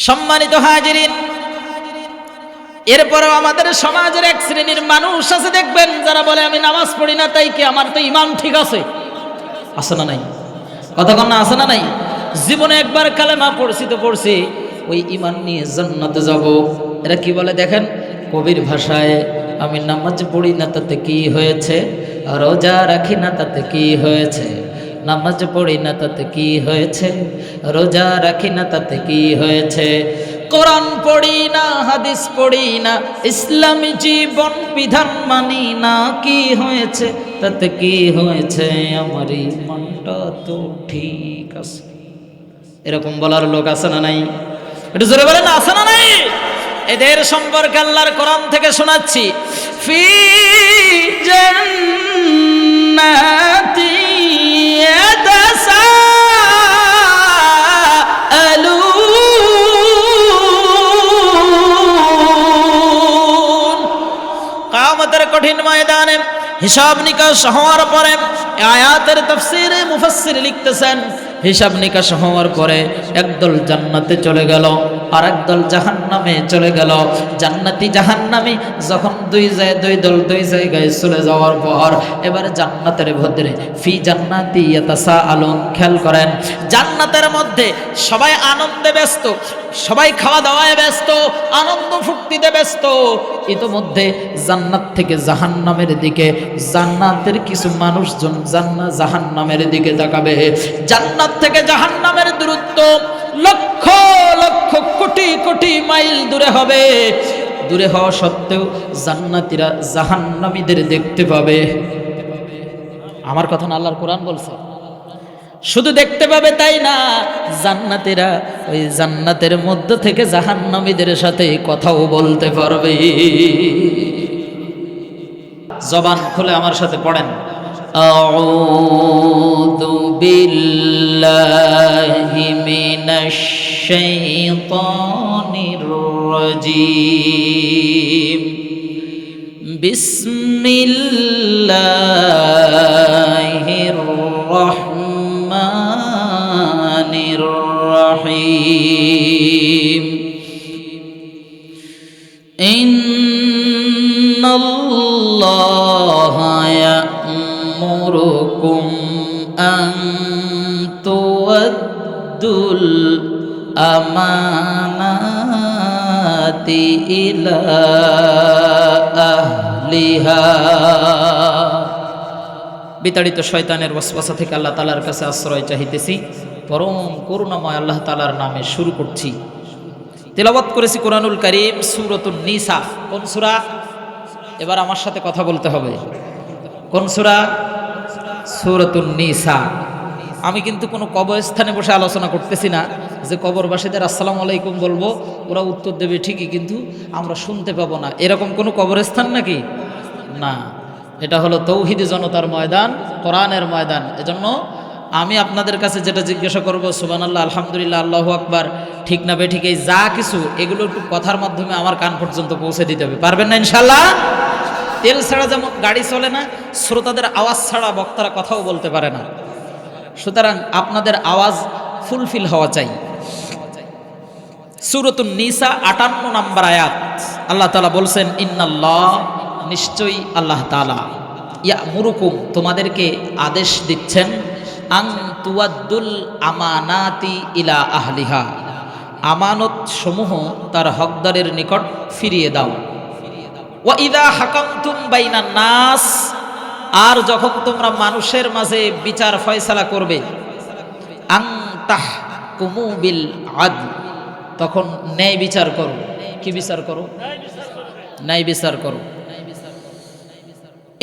সম্মানিত হাজিরিন, এরপরেও আমাদের সমাজের এক শ্রেণীর মানুষ আছে দেখবেন, যারা বলে আমি নামাজ পড়ি না তাই কি আমার তো ইমান ঠিক আছে। আছে না নাই? কথা কন না, আছে না নাই? জীবনে একবার কালেমা পড়ছি তো পড়ছি, ওই ইমান নিয়ে জান্নাতে যাব। এরা কি বলে দেখেন, কবির ভাষায়, আমি নামাজ পড়ি না তাতে কি হয়েছে, রোজা রাখি না তাতে কি হয়েছে, নামাজ পড়ি না তাতে কি হয়েছে, রোজা রাখি না তাতে কি হয়েছে, কোরআন পড়ি না, হাদিস পড়ি না, ইসলামী জীবন বিধান মানি না, কি হয়েছে তাতে কি হয়েছে, আমার ইমানটা তো ঠিক আছে। এরকম বলার লোক আছে না নাই? একটু জোরে বলেন, আছে না নাই? এদের সম্পর্কে আল্লাহর কোরআন থেকে শোনাচ্ছি, ফি জান্নাতি ইয়াতাসাআলুন। কিয়ামতের কঠিন ময়দানে হিসাব নিকাশ হওয়ার পরে, আয়াতের তাফসীরে মুফাসসির লিখতেছেন, হিসাব নিকাশ হওয়ার পরে একদল জান্নাতে চলে গেল, আর একদল জাহান্নামে চলে গেল। জান্নাতি জাহান্নামী যখন দুই দল দুই জায়গায় চলে যাওয়ার পর, এবারে জান্নাতের ভেতরে ফি জান্নাতি ইয়াতাসাআলুন, খেয়াল করেন, জান্নাতের মধ্যে সবাই আনন্দে ব্যস্ত, সবাই খাওয়া দাওয়ায় ব্যস্ত, আনন্দ ফুর্তিতে ব্যস্ত। ইতোমধ্যে জান্নাত থেকে জাহান্নামের দিকে জান্নাতের কিছু মানুষজন জাহান্নামের দিকে তাকাবে। জান্নাত থেকে জাহান্নামের দূরত্ব লক্ষ লক্ষ কোটি কোটি মাইল দূরে হবে। দূরে হওয়া সত্ত্বেও জান্নাতীরা জাহান্নামীদের দেখতে পাবে। আমার কথা না, আল্লাহর কোরআন বলছে। শুধু দেখতে পাবে তাই না, জান্নাতীরা ওই জান্নাতের মধ্য থেকে জাহান্নামীদের সাথে কথাও বলতে পারবে। জবান খুলে আমার সাথে পড়েন, আউযু বিল্লাহি মিনাশ শাইতানির রাজীম, বিসমিল্লাহির রাহমানির রাহিম। ইন্নাল্লাহা ইয়া'মুরুকুম আন তু'আদ্দুল আমানাতি ইলা আহলিহা। বিতাড়িত শয়তানের ওয়াসওয়াসা থেকে আল্লাহ তাআলার কাছে আশ্রয় চাইতেছি। পরম করুণাময় আল্লাহ তাআলার নামে শুরু করছি। তেলাওয়াত করেছি কোরআনুল কারীম সূরাতুন নিসা। কোন সূরা? এবার আমার সাথে কথা বলতে হবে। কোন সূরা? সূরাতুন নিসা। আমি কিন্তু কোনো কবরস্থানে বসে আলোচনা করতেছি না যে কবরবাসীদের আসসালামু আলাইকুম বলবো, ওরা উত্তর দেবে ঠিকই, কিন্তু আমরা শুনতে পাবো না। এরকম কোনো কবরস্থান নাকি? না, এটা হলো তৌহিদি জনতার ময়দান, কোরআনের ময়দান। এজন্য আমি আপনাদের কাছে যেটা জিজ্ঞাসা করব, সুবহানাল্লাহ, আলহামদুলিল্লাহ, আল্লাহু আকবার, ঠিক না বেঠিক, এই যা কিছু এগুলো একটু কথার মাধ্যমে আমার কান পর্যন্ত পৌঁছে দিতে হবে। পারবেন না ইনশাআল্লাহ? তেল ছাড়া যেমন গাড়ি চলে না, শ্রোতাদের আওয়াজ ছাড়া বক্তারা কথাও বলতে পারে না। সুতরাং আপনাদের আওয়াজ ফুলফিল হওয়া চাই। সূরাতুন নিসা 58 নম্বর আয়াত, আল্লাহ তাআলা বলছেন, ইন্নাল্লাহ, নিশ্চয়ই আল্লাহ তাআলা, ইয়া'মুরুকুম, তোমাদেরকে আদেশ দিচ্ছেন, আন তুআদ্দুল আমানাতি ইলা আহলিহা, আমানত সমূহ তার হকদারের নিকট ফিরিয়ে দাও। ওয়া ইযা হাকামতুম বাইনান নাস, আর যখন তোমরা মানুষের মাঝে বিচার ফয়সালা করবে, আন তাহকুমু বিল আদল, তখন ন্যায় বিচার করো। কি বিচার করো? ন্যায় বিচার করো।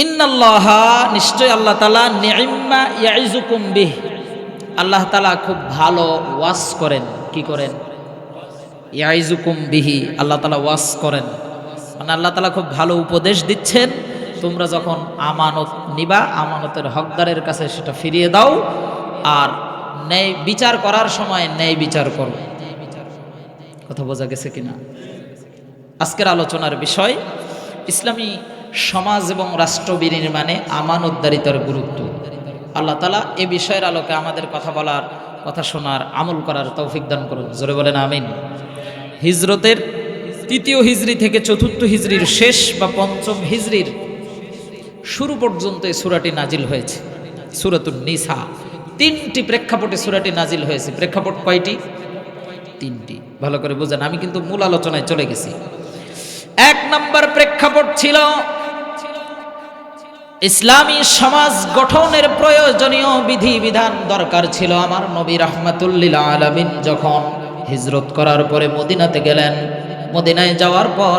ইন্নাল্লাহা, নিশ্চয় আল্লাহ তাআলা, নি'ম্মা ইয়াইজুকুম বিহ, আল্লাহ তাআলা খুব ভালো ওয়াজ করেন। কি করেন? ইয়াইজুকুম বিহি, আল্লাহ তাআলা ওয়াজ করেন, মানে আল্লাহ তাআলা খুব ভালো উপদেশ দিচ্ছেন। তোমরা যখন আমানত নিবা, আমানতের হকদারের কাছে সেটা ফিরিয়ে দাও, আর ন্যায় বিচার করার সময় ন্যায় বিচার করো। কথা বোঝা গেছে কিনা? আজকের আলোচনার বিষয় ইসলামী সমাজ এবং রাষ্ট্র বিনির্মাণে আমানতদারিতার গুরুত্ব। আল্লাহ তাআলা এ বিষয়ের আলোকে আমাদের কথা বলার, কথা শোনার, আমল করার তৌফিক দান করুন। জোরে বলেন আমিন। হিজরতের 3য় হিজরি থেকে 4র্থ হিজরির শেষ বা 5ম হিজরির শুরু পর্যন্ত এই সূরাটি নাজিল হয়েছে। সূরাতুন নিসা 3টি প্রেক্ষাপটে সূরাটি নাজিল হয়েছে। প্রেক্ষাপট কয়টি? 3টি। ভালো করে বুঝেন, আমি কিন্তু মূল আলোচনায় চলে গেছি। 1 নম্বর প্রেক্ষাপট ছিল ইসলামী সমাজ গঠনের প্রয়োজনীয় বিধিবিধান দরকার ছিল। আমার নবী রাহমাতুল লিল আলামিন যখন হিজরত করার পরে মদিনাতে গেলেন, মদিনায় যাওয়ার পর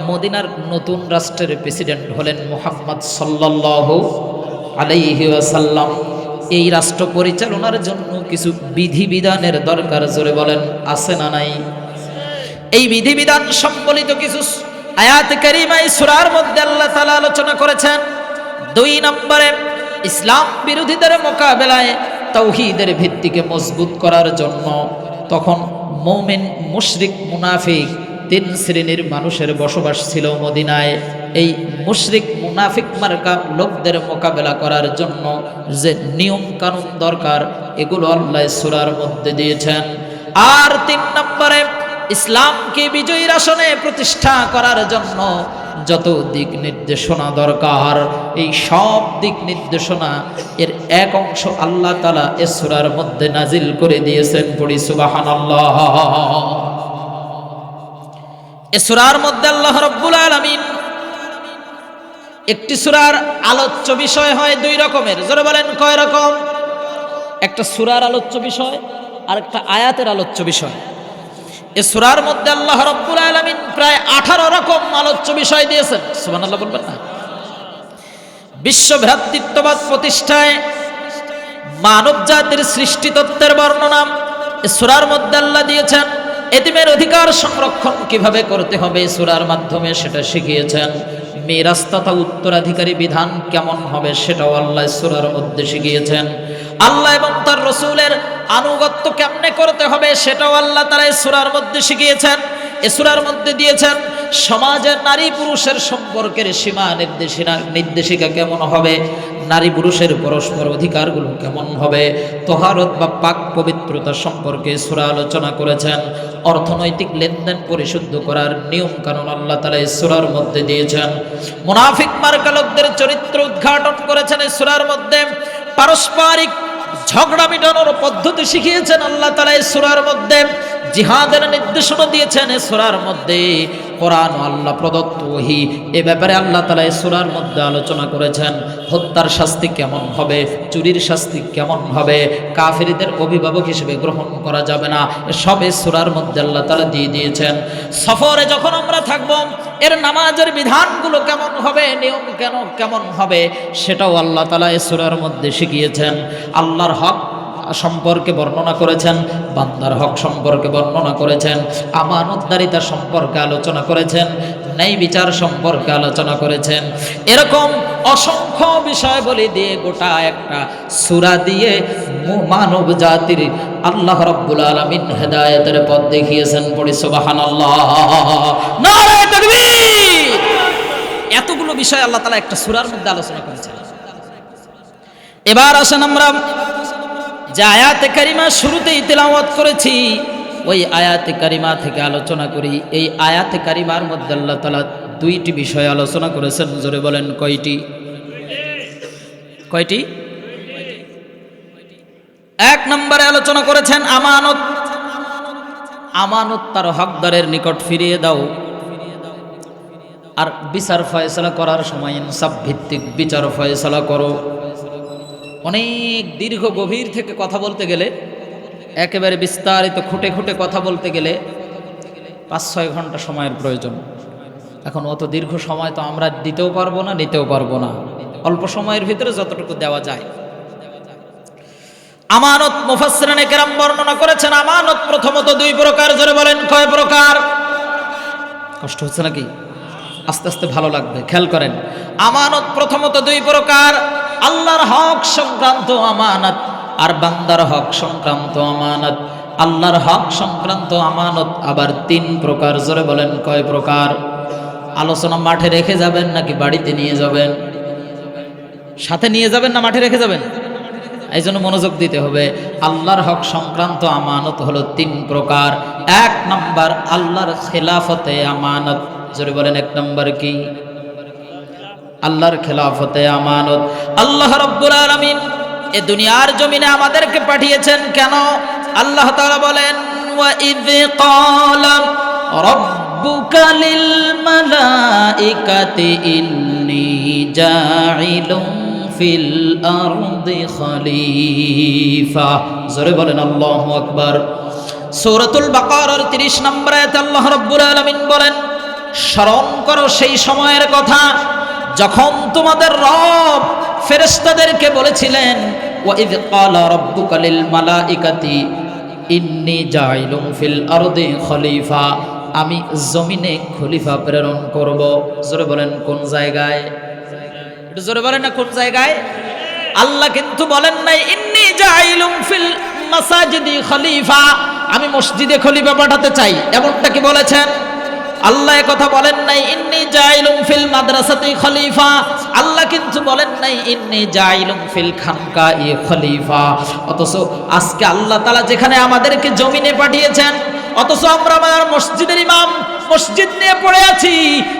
মদিনার নতুন রাষ্ট্রের প্রেসিডেন্ট হলেন মুহাম্মদ সাল্লাল্লাহু আলাইহি ওয়াসাল্লাম। এই রাষ্ট্র পরিচালনার জন্য কিছু বিধিবিধানের দরকার, জোরে বলেন আছে না নাই? এই বিধিবিধান সম্বলিত কিছু আয়াত কারিমা এই সূরার মধ্যে আল্লাহ তাআলা আলোচনা করেছেন। 2 নম্বরে ইসলাম বিরোধীদের মোকাবেলায় তাওহীদের ভিত্তিকে মজবুত করার জন্য তখন মুমিন, মুশরিক, মুনাফিক 3 শ্রেণীর মানুষের বসবাস ছিল মদিনায়। এই মুশরিক, মুনাফিক মার্কা লোকদের মোকাবেলা করার জন্য যে নিয়ম কানুন দরকার এগুলো আল্লাহ সূরার মধ্যে দিয়েছেন। আর 3 নম্বরে ইসলামকে বিজয়ীর আসনে প্রতিষ্ঠা করার জন্য যত দিক নির্দেশনা দরকার এই সব দিক নির্দেশনা এর এক অংশ আল্লাহ তাআলা এই সূরার মধ্যে নাজিল করে দিয়েছেন। পড়ি সুবহানাল্লাহ। এই সূরার মধ্যে আল্লাহ রাব্বুল আলামিন একটি সূরার আলোচ্য বিষয় হয় 2 রকমের। জোরে বলেন কয় রকম? একটা সূরার আলোচ্য বিষয় আর একটা আয়াতের আলোচ্য বিষয়। এই সূরার মধ্যে আল্লাহ রাব্বুল আলামিন প্রায় 18 রকম আলোচ্য বিষয় দিয়েছেন। সুবহানাল্লাহ বলবেন না? বিশ্ব ভ্রাতৃত্ববাদ প্রতিষ্ঠায়, মানব জাতির সৃষ্টি তত্ত্বের বর্ণনা এই সূরার মধ্যে আল্লাহ দিয়েছেন। এতিমের অধিকার সংরক্ষণ কিভাবে করতে হবে সূরার মাধ্যমে সেটা শিখিয়েছেন। মিরাস তথা উত্তরাধিকারী বিধান কেমন হবে সেটাও আল্লাহ সূরার মধ্যে শিখিয়েছেন। আল্লাহ এবং তার রাসূলের আনুগত্য কেমনে করতে হবে সেটাও আল্লাহ তাআলা এই সূরার মধ্যে শিখিয়েছেন। এই সূরার মধ্যে দিয়েছেন সমাজের নারী পুরুষের সম্পর্কের সীমা নির্দেশিকা কেমন হবে, নারী পুরুষের পরস্পর অধিকারগুলো কেমন হবে, তহারত বা পাক পবিত্রতা সম্পর্কে সূরা আলোচনা করেছেন। অর্থনৈতিক লেনদেন পরিশুদ্ধ করার নিয়ম কানুন আল্লাহ তাআলা এই সূরার মধ্যে দিয়েছেন। মুনাফিক মার্কা লোকদের চরিত্র উদ্ঘাটন করেছেন এই সূরার মধ্যে। পারস্পরিক ঝগড়া মেটানোর পদ্ধতি শিখিয়েছেন আল্লাহ তাআলা এই সূরার মধ্যে। জিহাদের নির্দেশনা দিয়েছেন এই সূরার মধ্যে। কোরআন আল্লাহ প্রদত্ত ওহী এ ব্যাপারে আল্লাহ তাআলা এই সূরার মধ্যে আলোচনা করেছেন। হত্যার শাস্তি কেমন হবে, চুরির শাস্তি কেমন হবে, কাফেরদের অভিভাবক হিসেবে গ্রহণ করা যাবে না, এসব এই সূরার মধ্যে আল্লাহ তাআলা দিয়ে দিয়েছেন। সফরে যখন আমরা থাকব এর নামাজের বিধানগুলো কেমন হবে, নিয়ম কেমন হবে সেটাও আল্লাহ তাআলা এই সূরার মধ্যে শিখিয়েছেন। আল্লাহর হক সম্পর্কে বর্ণনা করেছেন, বান্দার হক সম্পর্কে বর্ণনা করেছেন, আমানতদারিতা সম্পর্কে আলোচনা করেছেন, ন্যায় বিচার সম্পর্কে আলোচনা করেছেন। এরকম অসংখ্য বিষয়াবলী দিয়ে গোটা একটা সূরা দিয়ে মানব জাতির আল্লাহ রাব্বুল আলামিন হেদায়েতের পথ দেখিয়েছেন। পড়ি সুবহানাল্লাহ, নারে তাকবীর। এতগুলো বিষয় আল্লাহ তাআলা একটা সূরার মধ্যে আলোচনা করেছেন। এবার আসেন আমরা যে আয়াতে কারিমা শুরুতেই তেলাওয়াত করেছি ওই আয়াতে কারিমা থেকে আলোচনা করি। এই আয়াতে কারিমার মধ্যে আল্লাহ তাআলা 2টি বিষয় আলোচনা করেছেন। জোরে বলেন কয়টি? 1 নম্বরে আলোচনা করেছেন আমানত। আমানত তার হকদারের নিকট ফিরিয়ে দাও। আর বিচার ফয়সালা করার সময় ইনসাফ ভিত্তিক বিচার ফয়সালা করো। অনেক দীর্ঘ গভীর থেকে কথা বলতে গেলে, একেবারে বিস্তারিত খুঁটে খুঁটে কথা বলতে গেলে 5-6 ঘন্টা সময়ের প্রয়োজন। এখন অত দীর্ঘ সময় তো আমরা দিতেও পারবো না, নিতেও পারবো না। অল্প সময়ের ভিতরে যতটুকু দেওয়া যায়। আমানত মুফাসসিরিনে কেরাম বর্ণনা করেছেন আমানত প্রথমত 2 প্রকার। জোরে বলেন কয় প্রকার? কষ্ট হচ্ছে নাকি? আস্তে আস্তে ভালো লাগবে, খেয়াল করেন। আমানত প্রথমত 2 প্রকার। আল্লাহর হক সংক্রান্ত আমানত আর বান্দার হক সংক্রান্ত আমানত। আল্লাহর হক সংক্রান্ত আমানত আবার 3 প্রকার। জোরে বলেন কয় প্রকার? আলোচনা মাঠে রেখে যাবেন নাকি বাড়িতে নিয়ে যাবেন? সাথে নিয়ে যাবেন না মাঠে রেখে যাবেন? এই জন্য মনোযোগ দিতে হবে। আল্লাহর হক সংক্রান্ত আমানত হলো 3 প্রকার। 1 নাম্বার আল্লাহর খেলাফতে আমানত। জোরে বলেন 1 নাম্বার কি? আল্লাহর খেলাফতে আমানত। আল্লাহ রাব্বুল আলামিন এই দুনিয়ার জমিনে আমাদেরকে পাঠিয়েছেন কেন? আল্লাহ তাআলা বলেন, ওয়া ইয ক্বালা রাব্বুকা লিল মালাইকাতি ইন্নী জাঈলুন ফিল আরদি খলিফা। জোরে বলেন আল্লাহু আকবার। সূরাতুল বাকারার 30 নম্বর আয়াতে আল্লাহ রাব্বুল আলামিন বলেন, স্মরণ করো সেই সময়ের কথা যখন তোমাদের রব ফেরেশতাদেরকে বলেছিলেন, ওয়া ইয ক্বালা রাব্বুকা লিল মালাইকাতি ইন্নী জাঈলুন ফিল আরদি খলিফা, আমি জমিনে খলিফা প্রেরণ করব। জোরে বলেন কোন জায়গায়? একটু জোরে বলেন না কোন জায়গায়? আল্লাহ কিন্তু বলেন নাই ইন্নী জাঈলুন ফিল মাসাজিদি খলিফা, আমি মসজিদে খলিফা পাঠাতে চাই, এমনটা কি বলেছেন? আল্লাহ কথা বলেন নাই ইন্নী জাঈলুন ফিল মাদ্রাসাতি খলিফা, আল্লাহ কিন্তু বলেন নাই ইন্নী জাঈলুন ফিল খানকাই খলিফা। অথচ আজকে আল্লাহ তাআলা যেখানে আমাদেরকে জমিনে পাঠিয়েছেন, অথচ আমরা আমার মসজিদের ইমাম মসজিদ নিয়ে পড়ে আছি,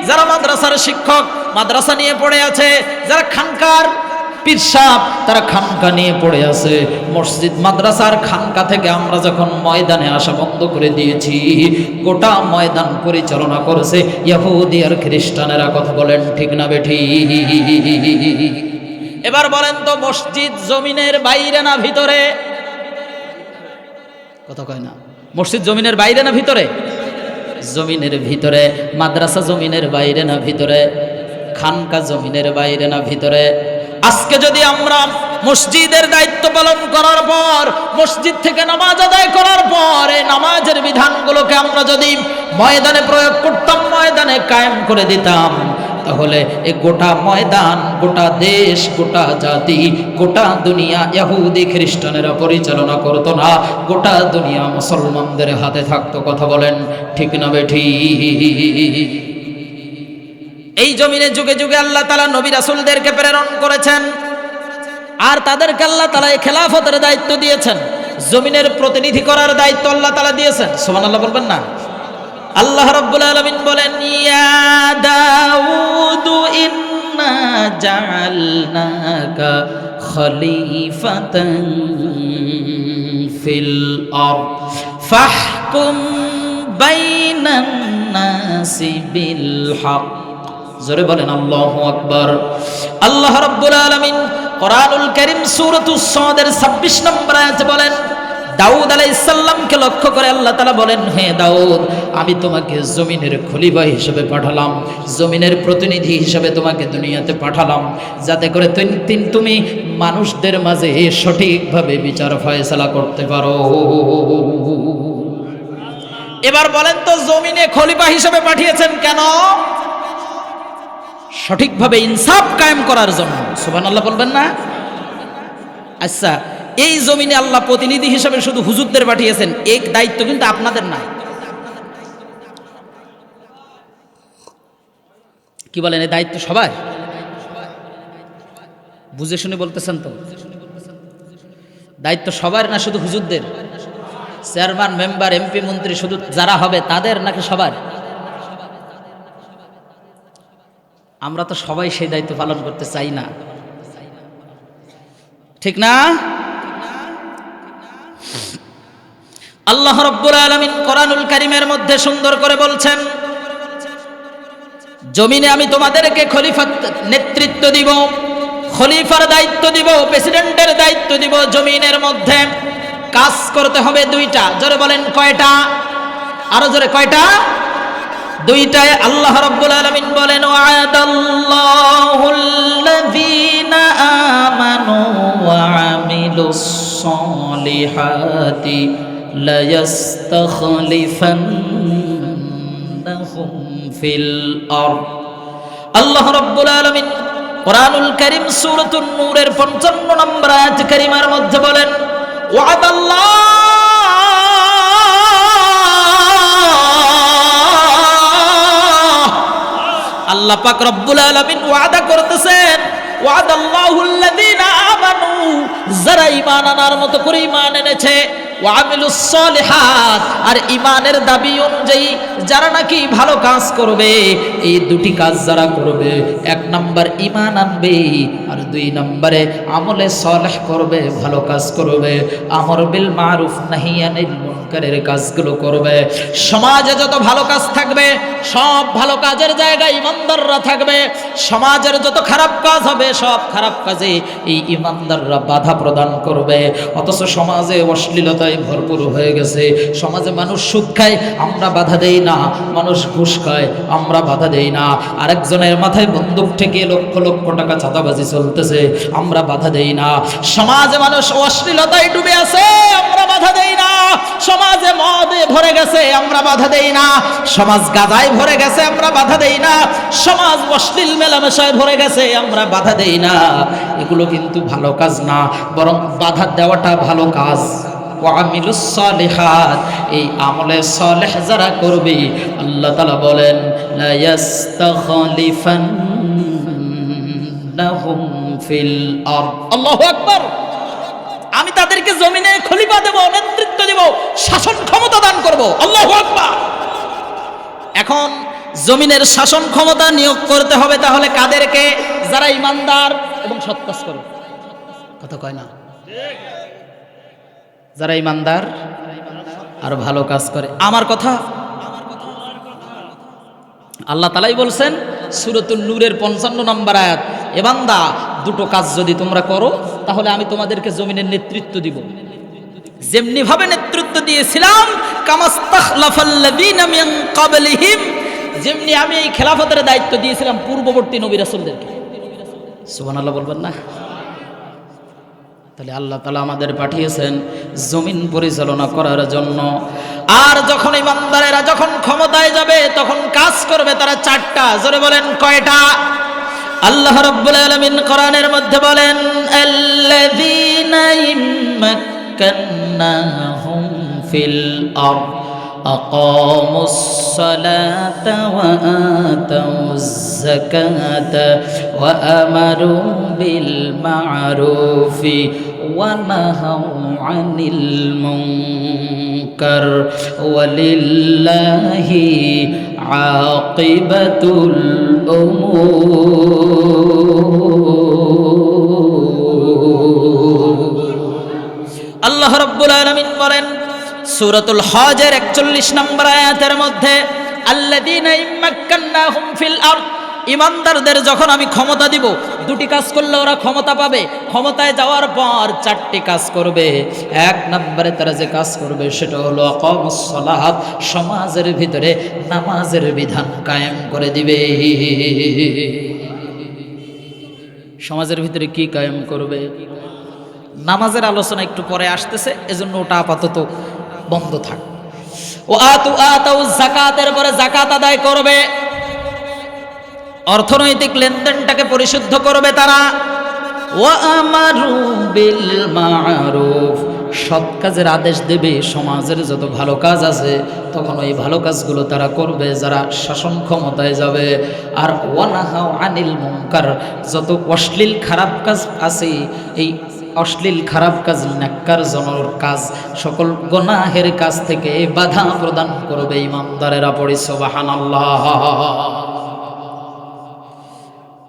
যারা মাদ্রাসার শিক্ষক মাদ্রাসা নিয়ে পড়ে আছে, যারা খানকার পীর সাহেব তারা খানকা নিয়ে পড়ে আছে। মসজিদ মাদ্রাসার খানকা থেকে আমরা যখন ময়দানে আসা বন্ধ করে দিয়েছি, গোটা ময়দান পরিচালনা করেছে ইহুদি আর খ্রিস্টানেরা। কথা বলেন ঠিক না বেঠিক? এবার বলেন তো, মসজিদ জমিনের বাইরে না ভিতরে? কথা কয় না। মসজিদ জমিনের বাইরে না ভিতরে? জমিনের ভিতরে। মাদ্রাসা জমিনের বাইরে না ভিতরে? খানকা জমিনের বাইরে না ভিতরে? আজকে যদি আমরা মসজিদের দায়িত্ব পালন করার পর, মসজিদ থেকে নামাজ আদায় করার পর, এই নামাজের বিধানগুলোকে আমরা যদি ময়দানে প্রয়োগ করতাম, ময়দানে কায়েম করে দিতাম, তাহলে এই গোটা ময়দান, গোটা দেশ, গোটা জাতি, গোটা দুনিয়া ইহুদি খ্রিস্টানেরা পরিচালনা করত না, গোটা দুনিয়া মুসলমানদের হাতে থাকতো। কথা বলেন ঠিক না বেঠিক? এই জমিনে যুগে যুগে আল্লাহ তাআলা নবী রাসূলদেরকে প্রেরণ করেছেন, আর তাদেরকে আল্লাহ তাআলা এই খেলাফতের দায়িত্ব দিয়েছেন, জমিনের প্রতিনিধি করার দায়িত্ব আল্লাহ তাআলা দিয়েছেন। সুবহানাল্লাহ বলবেন না? আল্লাহ রাব্বুল আলামিন বলেন, ইয়া দাউদু ইন্না জাআলনাকা খলিফাতান ফিল আরদ ফাহকুম বাইনান নাসি বিল হক। জোরে বলেন আল্লাহু আকবার। আল্লাহ রাব্বুল আলামিন কোরআনুল কারীম সূরাতুস সাদের 26 নম্বর আয়াতে বলেন, দাউদ আলাইহিস সালামকে লক্ষ্য করে আল্লাহ তাআলা বলেন, হে দাউদ, আমি তোমাকে জমিনের খলিফা হিসেবে পাঠালাম, জমিনের প্রতিনিধি হিসেবে তোমাকে দুনিয়াতে পাঠালাম, যাতে করে তুমি মানুষদের মাঝে সঠিকভাবে বিচার ফয়সালা করতে পারো। এবার বলেন তো, জমিনে খলিফা হিসেবে পাঠিয়েছেন কেন? সঠিকভাবে ইনসাফ কায়েম করার জন্য। সুবহানাল্লাহ বলবেন না? আচ্ছা, এই জমিনে আল্লাহ প্রতিনিধি হিসেবে শুধু হুজুরদের পাঠিয়েছেন, এই দায়িত্ব কিন্তু আপনাদের না। কি বলেন, এই দায়িত্ব সবার? বুঝে শুনে বলতেছেন তো? দায়িত্ব সবার না শুধু হুজুরদের? চেয়ারম্যান, মেম্বার, এমপি, মন্ত্রী শুধু যারা হবে তাদের নাকি সবার? আমরা তো সবাই সেই দায়িত্ব পালন করতে চাই না, ঠিক না? আল্লাহ রাব্বুল আলামিন কোরআনুল কারীমের মধ্যে সুন্দর করে বলছেন, জমিনে আমি তোমাদেরকে খলিফার নেতৃত্ব দিব, খলিফার দায়িত্ব দিব, প্রেসিডেন্টের দায়িত্ব দিব। জমিনের মধ্যে কাজ করতে হবে 2টা। জোরে বলেন কয়টা? আরো জোরে কয়টা? 2টায়। আল্লাহ রাব্বুল আলামিন বলেন, ওয়া'আদাল্লাহুল্লাযীনা আমানু ওয়া আমিলুস সালিহাতি লা ইস্তাখলিফান্নাহুম ফিল আরদ। আল্লাহ রাব্বুল আলামিন কোরআনুল কারীম সূরাতুন নূরের 55 নম্বর আয়াত কারীমার মধ্যে বলেন, ওয়া'আদাল্লাহ, আল্লাহ পাক রব্বুল আলামিন ওয়াদা করতেছেন, ওয়াদাল্লাহুল্লাযীনা আমানু, যারা ঈমান আনার মতো করে ঈমান এনেছে, ওয়া আমিলুস সালিহাত, আর ঈমানের দাবি অনুযায়ী যারা নাকি ভালো কাজ করবে, এই দুটি কাজ যারা করবে, এক নাম্বার ঈমান আনবে আর দুই নম্বরে আমলে সালেহ করবে, ভালো কাজ করবে, আমর বিল মারুফ নাহি আনিল মুনকারের কাজগুলো করবে। সমাজে যত ভালো কাজ থাকবে সব ভালো কাজের জায়গায় ঈমানদাররা থাকবে, সমাজের যত খারাপ কাজ হবে সব খারাপ কাজে এই ঈমানদাররা বাধা প্রদান করবে। অথচ সমাজে অশ্লীলতায় ভরপুর হয়ে গেছে, সমাজে মানুষ সুদ খায় আমরা বাধা দেই না, মানুষ ঘুষ খায় আমরা বাধা দেই না, আরেকজনের মাথায় বন্দুক ঠেকিয়ে লক্ষ লক্ষ টাকা চাঁদাবাজি চলতেছে আমরা বাধা দেই না, সমাজে মানুষ অশ্লীলতায় ডুবে আছে আমরা বাধা দেই না, সমাজে মদে ভরে গেছে আমরা বাধা দেই না, সমাজ গাঁজায় ভরে গেছে আমরা বাধা দেই না, সমাজ অশ্লীল মেলামেশায় ভরে গেছে আমরা বাধা দেই না। এগুলো কিন্তু ভালো কাজ না, বরং বাধা দেওয়াটা ভালো কাজ। ওয়া আমিলুস সালিহাত, এই আমলে সালেহ যারা করবে আল্লাহ তাআলা বলেন লা ইয়াস্তাখলিফান্নাহুম ফিল আরদ। আল্লাহু আকবার। আমি তাদেরকে জমিনে খলিফা দেব, নেতৃত্ব দেব, শাসন ক্ষমতা দান করব। আল্লাহু আকবার। এখন জমিনের শাসন ক্ষমতা নিয়োগ করতে হবে তাহলে কাদেরকে? যারা ঈমানদার এবং সৎ কাজ করে। কথা কয় না? যারা ঈমানদার আর ভালো কাজ করে। আমার কথা আল্লাহ তাআলাই বলছেন সূরাতুন নূরের 55 নম্বর আয়াত, এ বান্দা দুটো কাজ যদি তোমরা করো তাহলে আমি তোমাদেরকে জমিনের নেতৃত্ব দিব। যেমনি ভাবে নেতৃত্ব দিয়েছিলাম কামাস্তাখলাফাল্লাযীনা মিন ক্বাবলিহিম, যেমনি আমি এই খেলাফতের দায়িত্ব দিয়েছিলাম পূর্ববর্তী নবী রাসূলদেরকে। সুবহানাল্লাহ বলবেন না? তাহলে আল্লাহ তাআলা আমাদের পাঠিয়েছেন জমিন পরিচালনা করার জন্য। আর যখন ঈমানদারেরা যখন ক্ষমতায় যাবে তখন কাজ করবে তারা চারটা। জোরে বলেন কয়টা? আল্লাহ রাব্বুল আলামিন কোরআনের মধ্যে বলেন আল্লাযীনা ইম্মাক্কান্নাহুম ফিল আরদ আকামুস সালাতা ওয়া আতাউজ যাকাতা ওয়া আমারু বিল মা'রুফি ওয়া নাহাউ আনিল মুনকার ওয়ালিল্লাহি আকিবাতুল উমুর। আল্লাহ রাব্বুল আলামিন বলেন সূরাতুল হজের 41 নম্বর আয়াতের মধ্যে আল্লাযীনা ইম্মাক্কান্নাহুম ফিল আরদ, ঈমানদারদের যখন আমি ক্ষমতা দিব দুটি কাজ করলে ওরা ক্ষমতা পাবে। ক্ষমতায় যাওয়ার পর চারটি কাজ করবে। এক নম্বরে তারা যে কাজ করবে সেটা হলো আকামুস সালাত, সমাজের ভিতরে নামাজের বিধান কায়েম করে দিবে। সমাজের ভিতরে কি কায়েম করবে? নামাজের আলোচনা একটু পরে আসতেছে, এজন্য ওটা আপাতত বন্ধ থাক। ও আতাউ যাকাতের পরে যাকাত আদায় করবে, অর্থনৈতিক লেনদেনটাকে পরিশুদ্ধ করবে তারা। ওয়া আমারু বিল মা'রুফ, সৎ কাজের আদেশ দেবে। সমাজের যত ভালো কাজ আছে তখন ওই ভালো কাজগুলো তারা করবে যারা শাসন ক্ষমতায় যাবে। আর ওয়া নাহাউ আনিল মুনকার, যত অশ্লীল খারাপ কাজ আছে এই অশ্লীল খারাপ কাজ, ন্যাক্কারজনক কাজ, সকল গুনাহের কাজ থেকে বাধা প্রদান করবে ঈমানদারেরা। পড়ি সুবহানাল্লাহ।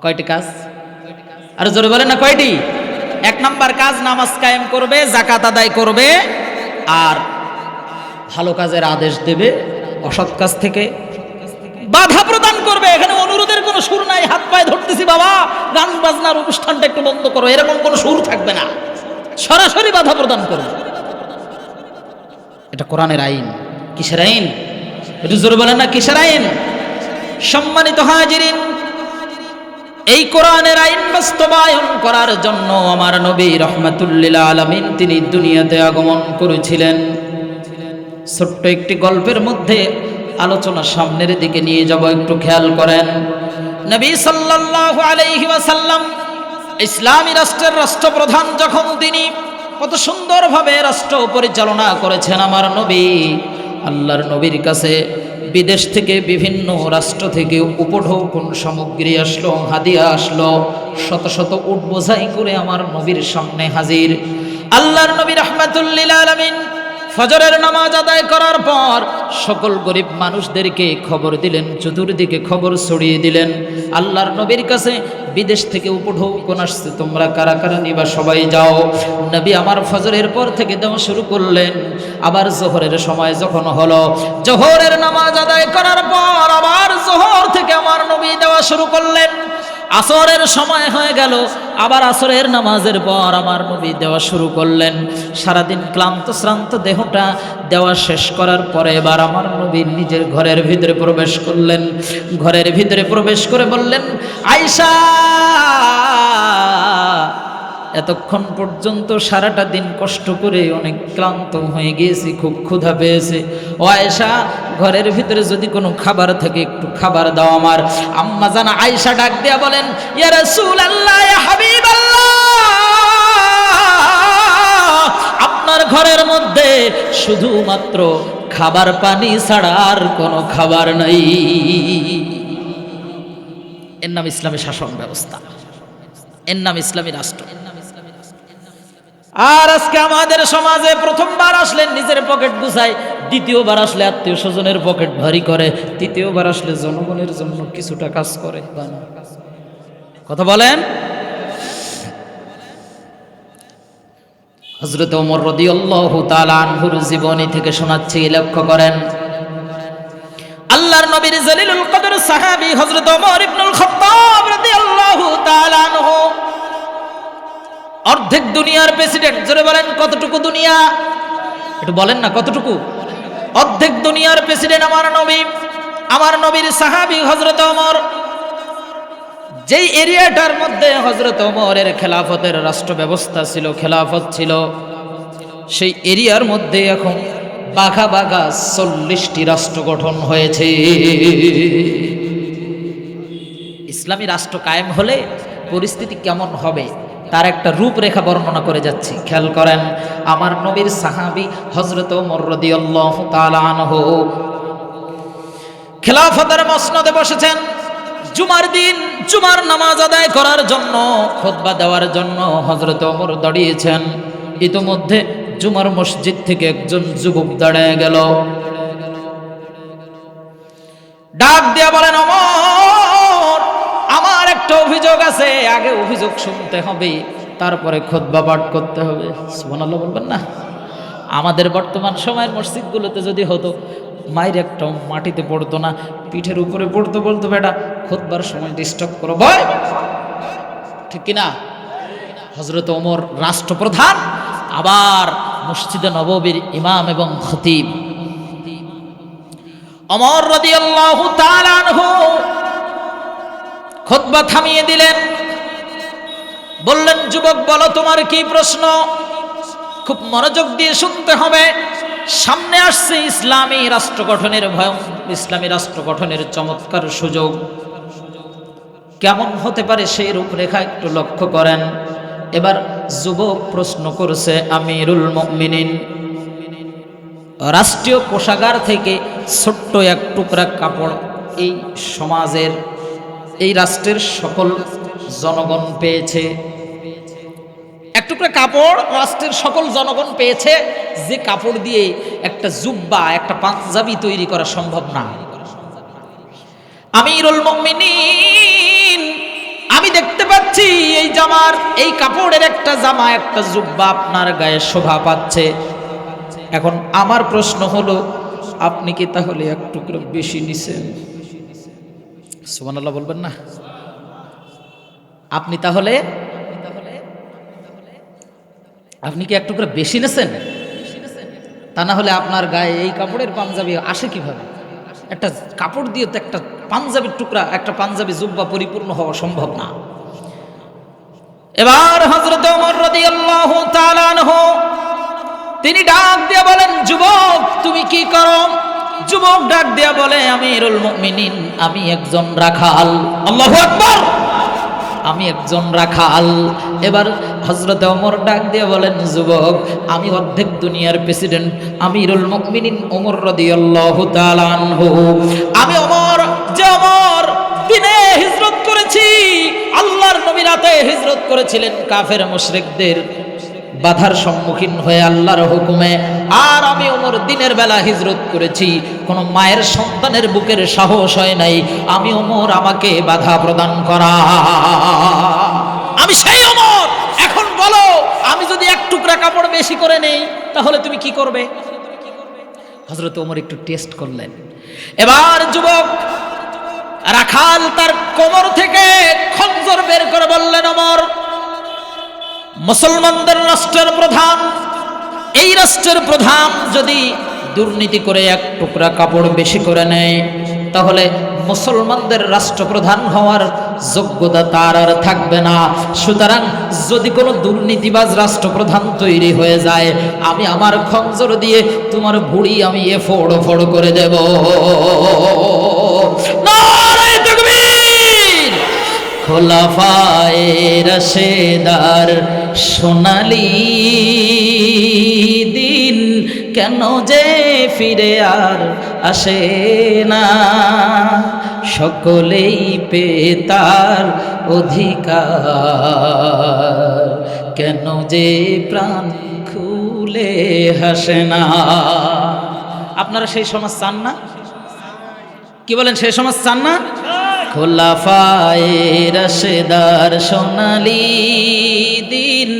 কয়টি কাজ? আর জোরে বলেন না কয়টি? এক নাম্বার কাজ নামাজ কায়েম করবে, যাকাত আদায় করবে, আর ভালো কাজের আদেশ দেবে, অসৎ কাজ থেকে বাধা প্রদান করবে। এখানে অনুরোধের কোনো সুর নাই, হাত পায়ে ধরতেছি বাবা গান বাজনার অনুষ্ঠানটা একটু বন্ধ করো, এরকম কোনো সুর থাকবে না, সরাসরি বাধা প্রদান করবে। এটা কোরআনের আইন। কিসের আইন? একটু জোরে বলেন না কিসের আইন? সম্মানিত হাজিরিন, এই কোরআনের আইন বাস্তবায়ন করার জন্য আমার নবী রাহমাতুল লিল আলামিন তিনি দুনিয়াতে আগমন করেছিলেন। ছোট্ট একটি গল্পের মধ্যে আলোচনা সামনের দিকে নিয়ে যাব, একটু খেয়াল করেন। নবী সাল্লাল্লাহু আলাইহি ওয়াসাল্লাম ইসলামী রাষ্ট্রের রাষ্ট্রপ্রধান যখন তিনি কত সুন্দরভাবে রাষ্ট্র পরিচালনা করেছেন। আমার নবী আল্লাহর নবীর কাছে বিদেশ থেকে বিভিন্ন রাষ্ট্র থেকে উপঢৌকন সামগ্রী আসলো, হাদিয়া আসলো, শত শত উট বোঝাই করে আমার নবীর সামনে হাজির। আল্লাহর নবী রাহমাতুল লিল আলামিন ফজরের নামাজ আদায় করার পর সকল গরিব মানুষদেরকে খবর দিলেন, চতুর্দিকে খবর ছড়িয়ে দিলেন। আল্লাহর নবীর কাছে বিদেশ থেকে উপঢৌকন আসছে, তোমরা কারা কারা নিবা সবাই যাও। নবী আমার ফজরের পর থেকে দেওয়া শুরু করলেন। আবার জোহরের সময় যখন হলো, জোহরের নামাজ আদায় করার পর আবার জোহর থেকে আমার নবী দেওয়া শুরু করলেন। আসরের সময় হয়ে গেল, আবার আসরের নামাজের পর আমার নবী দেওয়া শুরু করলেন। সারাদিন ক্লান্ত শ্রান্ত দেহটা দেওয়া শেষ করার পরে এবার আমার নবী নিজের ঘরের ভিতরে প্রবেশ করলেন। ঘরের ভিতরে প্রবেশ করে বললেন, আয়েশা, এতক্ষণ পর্যন্ত সারাটা দিন কষ্ট করে অনেক ক্লান্ত হয়ে গিয়েছি, খুব ক্ষুধা পেয়েছে। ও আয়েশা, ঘরের ভিতরে যদি কোনো খাবার থাকে একটু খাবার দাও আমার। আম্মা জান আয়েশা ডাক দিয়া বলেন, ইয়া রাসূলুল্লাহ, ইয়া হাবিবাল্লাহ, আপনার ঘরের মধ্যে শুধুমাত্র খাবার পানি ছাড়া আর কোনো খাবার নাই। এর নাম ইসলামী শাসন ব্যবস্থা, এর নাম ইসলামী রাষ্ট্র। আর আজকে আমাদের সমাজে প্রথমবার আসলে নিজের পকেট গুছায়, দ্বিতীয়বার আসলে আত্মীয় স্বজনের পকেট ভারী করে, তৃতীয়বার আসলে জনগণের জন্য কিছুটা কাজ করে। কথা বলেন। হযরত ওমর রাদিয়াল্লাহু তাআলা আনহুর জীবনী থেকে শোনাচ্ছি, লক্ষ্য করেন। আল্লাহর নবীর জলিলুল কদর সাহাবী হযরত ওমর ইবনুল খাত্তাব রাদিয়াল্লাহু তাআলা আনহু অর্ধেক দুনিয়ার প্রেসিডেন্ট। জোরে বলেন, কতটুকু দুনিয়া? একটু বলেন না, কতটুকু? অর্ধেক দুনিয়ার প্রেসিডেন্ট আমার নবী, আমার নবীর সাহাবী হযরত ওমর। যেই এরিয়াটার মধ্যে হযরত ওমরের খেলাফতের রাষ্ট্র ব্যবস্থা ছিল, খেলাফত ছিল, সেই এরিয়ার মধ্যে এখন বাঘা বাঘা 40টি রাষ্ট্র গঠন হয়েছে। ইসলামী রাষ্ট্র কায়েম হলে পরিস্থিতি কেমন হবে তার একটা রূপরেখা বর্ণনা করে যাচ্ছি, খেয়াল করেন। আমার নবীর সাহাবী হযরত ওমর রাদিয়াল্লাহু তাআলা আনহু খেলাফতের মসনদে বসেছেন। জুমার দিন জুমার নামাজ আদায় করার জন্য, খুতবা দেওয়ার জন্য হযরত ওমর দাঁড়িয়েছেন। ইতোমধ্যে জুমার মসজিদ থেকে একজন যুবক দাঁড়িয়ে গেল, ডাক দিয়া বলেন, ওমর, আমার একটা অভিযোগ আছে, আগে অভিযোগ শুনতে হবে, তারপরে খুতবা পাঠ করতে হবে। সুবহানাল্লাহ বলবেন না? আমাদের বর্তমান সময়ের মসজিদগুলোতে যদি হতো, মায়ের একটা মাটিতে পড়তো না, পিঠের উপরে পড়তো, বলতো বেটা খুতবার সময় ডিস্টার্ব করো ভয়, ঠিক কিনা? হযরত ওমর রাষ্ট্রপ্রধান, আবার মসজিদে নববীর ইমাম এবং খতিব। ওমর রাদিয়াল্লাহু তাআলা আনহু খুতবা থামিয়ে দিলেন, বললেন, যুবক বলো তোমার কি প্রশ্ন? খুব মনোযোগ দিয়ে শুনতে হবে। সামনে আসছে ইসলামী রাষ্ট্র গঠনের ইসলামী রাষ্ট্র গঠনের চমৎকার সুযোগ। কেমন হতে পারে সেই রূপরেখা একটু লক্ষ্য করেন। এবার যুবক প্রশ্ন করছে, আমিরুল মুমিনিন, রাষ্ট্রীয় কোষাগার থেকে ছোট্ট এক টুকরা কাপড় এই সমাজের, এই রাষ্ট্রের সকল জনগণ পেয়েছে। এক টুকরা কাপড় রাষ্ট্রের সকল জনগণ পেয়েছে, যে কাপড় দিয়ে একটা জুব্বা, একটা পাঞ্জাবি তৈরি করা সম্ভব না। আমিরুল মুমিনিন, আমি দেখতে পাচ্ছি এই জামার, এই কাপড়ের একটা জামা, একটা জুব্বা আপনার গায়ে শোভা পাচ্ছে। এখন আমার প্রশ্ন হলো, আপনি কি তাহলে এক টুকরো বেশি নিছেন? সুবহানাল্লাহ বলবেন না? আপনি তাহলে, আপনি কি এক টুকরো বেশি নিছেন? তা না হলে আপনার গায়ে এই কাপড়ের পাঞ্জাবি আসে কিভাবে? একটা কাপড় দিয়ে তো একটা পাঞ্জাবির টুকরা, একটা পাঞ্জাবি জুব্বা পরিপূর্ণ হওয়া সম্ভব না। এবার হযরত ওমর রাদিয়াল্লাহু তাআলা আনহু তিনি ডাক দিয়ে বলেন, যুবক তুমি কি করো? যুবক ডাক দিয়া বলে, আমিরুল মুমিনিন, আমি একজন রাখাল। আল্লাহু আকবার। আমি একজন রাখাল। এবার হযরতে ওমর ডাক দিয়ে বলেন, যুবক, আমি অর্ধেক দুনিয়ার প্রেসিডেন্ট আমিরুল মুমিনিন ওমর রাদিয়াল্লাহু তাআলা আনহু। আমি ওমর, যে ওমর দিনে হিজরত করেছি, আল্লাহর নবী রাতে হিজরত করেছিলেন কাফের মুশরিকদের বাধার সম্মুখীন হয়ে আল্লাহর হুকুমে। আর আমি ওমর দিনের বেলা হিজরত করেছি, কোন মায়ের সন্তানের বুকের সাহস হয় নাই আমি ওমর আমাকে বাধা প্রদান করা। আমি সেই ওমর। এখন বলো, আমি যদি এক টুকরা কাপড় বেশি করে নেই তাহলে তুমি কি করবে? হযরত ওমর একটু টেস্ট করলেন। এবার যুবক রাখাল তার কোমর থেকে খঞ্জর বের করে বললেন, ওমর, মুসলমানদের রাষ্ট্রের প্রধান, এই রাষ্ট্রের প্রধান যদি দুর্নীতি করে এক টুকরা কাপড় বেশি করে নেয় তাহলে মুসলমানদের রাষ্ট্রপ্রধান হওয়ার যোগ্যতা তার আর থাকবে না। সুতরাং যদি কোনো দুর্নীতিবাজ রাষ্ট্রপ্রধান তৈরি হয়ে যায়, আমি আমার খঞ্জর দিয়ে তোমার ভুঁড়ি আমি এফোড় ফোড় করে দেব। নারে তাকবীর! খোলাফায়ে রাশেদার সোনালী দিন কেন যে ফিরে আর আসে না, সকলেই পেয়ে তার অধিকার, কেন যে প্রাণ খুলে হাসে না। আপনারা সেই সমাজ চান না? কি বলেন, সেই সমাজ চান না? খোলাফায়ে রাশেদার সোনালী দিন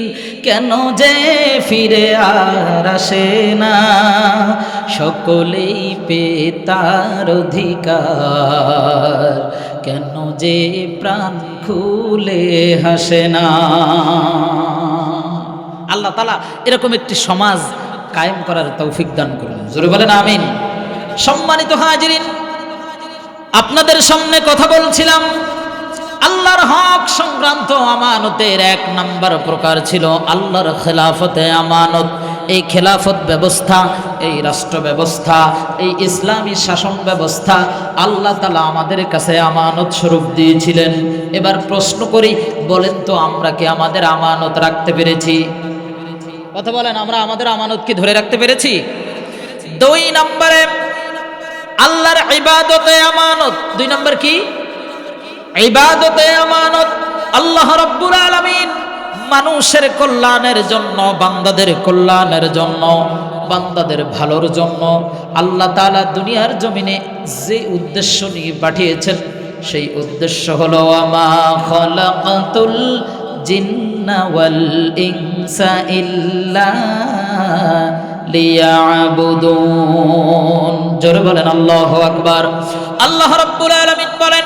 কেন যে ফিরে আর আসে না, সকলেই পেয়ে তার অধিকার, কেন যে প্রাণ খুলে হাসে না। আল্লাহ তাআলা এরকম একটি সমাজ কায়েম করার তৌফিক দান করুন। জোরে বলেন আমিন। সম্মানিত হাজিরিন, আপনাদের সামনে কথা বলছিলাম আল্লাহর হক সংক্রান্ত আমানতের এক নাম্বার প্রকার ছিল আল্লাহর খেলাফতে আমানত। এই খেলাফত ব্যবস্থা, এই রাষ্ট্র ব্যবস্থা, এই ইসলামী শাসন ব্যবস্থা আল্লাহ তাআলা আমাদের কাছে আমানত স্বরূপ দিয়েছিলেন। এবার প্রশ্ন করি, বলেন তো আমরা কি আমাদের আমানত রাখতে পেরেছি? কথা বলেন, আমরা আমাদের আমানত কি ধরে রাখতে পেরেছি? 2 নম্বরে আল্লাহর ইবাদতে আমানত। 2 নম্বর কি? ইবাদতে আমানত। আল্লাহ রাব্বুল আলামিন মানুষের কল্যাণের জন্য, বান্দাদের কল্যাণের জন্য, বান্দাদের ভালোর জন্য আল্লাহ তাআলা দুনিয়ার জমিনে যে উদ্দেশ্য নিয়ে পাঠিয়েছেন সেই উদ্দেশ্য হলো ওয়ামা খালাকাতুল জিন্না ওয়াল ইনসা ইল্লা লিয়াবুদুন। জোরে বলেন আল্লাহু আকবার। আল্লাহ রাব্বুল আলামিন বলেন,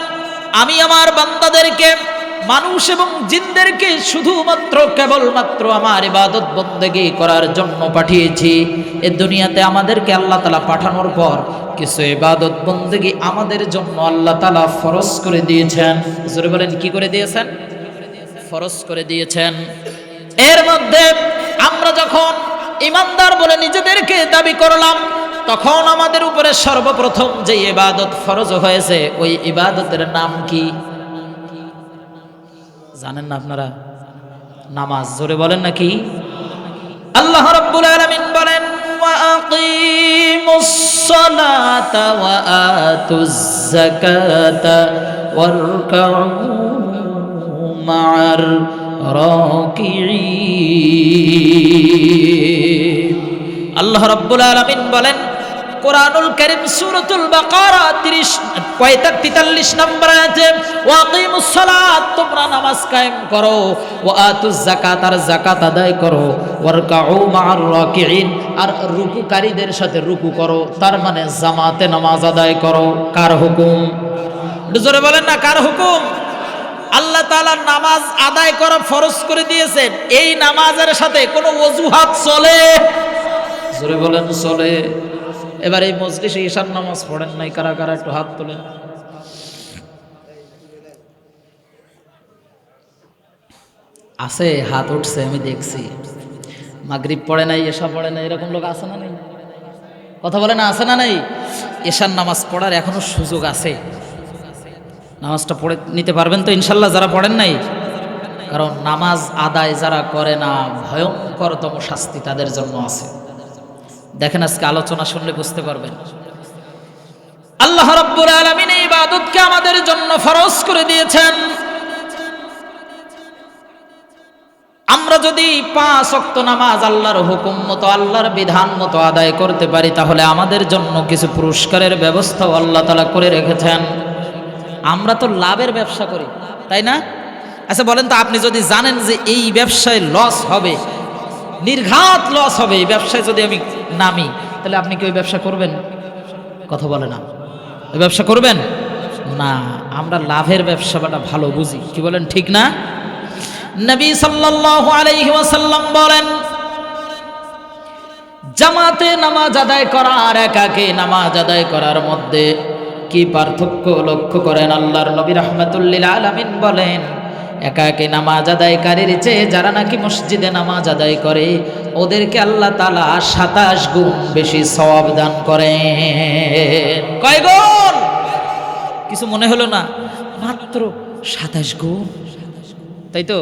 আমি আমার বান্দাদেরকে, মানুষ এবং জিনদেরকে শুধুমাত্র কেবলমাত্র আমার ইবাদত বন্দেগী করার জন্য পাঠিয়েছি। এই দুনিয়াতে আমাদেরকে আল্লাহ তাআলা পাঠানোর পর কিছু ইবাদত বন্দেগী আমাদের জন্য আল্লাহ তাআলা ফরজ করে দিয়েছেন। জোরে বলেন, কি করে দিয়েছেন? ফরজ করে দিয়েছেন। এর মধ্যে আমরা যখন ইমানদার বলে নিজেদেরকে দাবি করলাম, তখন আমাদের উপরে সর্বপ্রথম যে ইবাদত ফরজ হয়েছে ওই ইবাদতের নাম কি জানেন না আপনারা? নামাজ। জোরে বলেন নাকি? আল্লাহ রাব্বুল আলামিন বলেন, ওয়া আকিমুস সালাতা ওয়া আতুজ যাকাতা ওয়ারকাউ মা'আর রাকিঈন। আল্লাহ রাব্বুল আলামিন বলেন কোরআনুল কারীম সূরাতুল বাকারা 43 নম্বর আয়াতে, ওয়া আকিমুস সালাত, তোমরা নামাজ কায়েম করো, ওয়া আতুজ যাকাত, আর যাকাত আদায় করো, ওয়ারকাউ মা'আর রাকিঈন, আর রুকুকারীদের সাথে রুকু করো, তার মানে জামাতে নামাজ আদায় করো। কার হুকুম? জোরে বলেন না, কার হুকুম? আল্লাহ তাআলা নামাজ আদায় করা ফরজ করে দিয়েছেন। এই নামাজের সাথে কোনো ওযুহাত চলে? জোরে বলেন চলে। এবার এই মজলিসে ঈশার নামাজ পড়েন নাই কারা কারা? একটু হাত তোলেন। আছে, হাত উঠছে, আমি দেখছি। মাগরিব পড়ে নাই, এশা পড়ে নাই, এরকম লোক আছে না নেই? কথা বলে না, আছে না নেই? ঈশার নামাজ পড়ার এখনো সুযোগ আছে। নামাজটা পড়ে নিতে পারবেন তো ইনশাল্লাহ? যারা পড়েন নাই কারণ নামাজ আদায় যারা করে না ভয়ঙ্করতম শাস্তি তাদের জন্য আছে। দেখেন আজকে আলোচনা শুনলে বুঝতে পারবেন। আল্লাহ রাব্বুল আলামিন এই ইবাদতকে আমাদের জন্য ফরজ করে দিয়েছেন। আমরা যদি 5 ওয়াক্ত নামাজ আল্লাহর হুকুম মতো আল্লাহর বিধান মতো আদায় করতে পারি তাহলে আমাদের জন্য কিছু পুরস্কারের ব্যবস্থাও আল্লাহ তাআলা করে রেখেছেন। আমরা তো লাভের ব্যবসা করি, তাই না? আচ্ছা বলেন তো, আপনি যদি জানেন যে এই ব্যবসায় লস হবে, নির্ঘাত লস হবে, এই ব্যবসায় যদি আমি নামি, তাহলে আপনি কি ওই ব্যবসা করবেন? কথা বলে না, ওই ব্যবসা করবেন না। আমরা লাভের ব্যবসাটা ভালো বুঝি, কি বলেন ঠিক না? নবী সাল্লাল্লাহু আলাইহি ওয়াসাল্লাম বলেন, জামাতে নামাজ আদায় করা আর একাকে নামাজ আদায় করার মধ্যে কি পার্থক্য লক্ষ্য করেন? আল্লাহর নবী রাহমাতুল লিল আলামিন বলেন, একাকে নামাজ আদায়কারীর চেয়ে যারা নাকি মসজিদে নামাজ আদায় করে ওদেরকে আল্লাহ তাআলা 27 গুণ বেশি সওয়াব দান করেন। কয় গুণ? কিছু মনে হলো না? মাত্র 27 গুণ। তাই তো?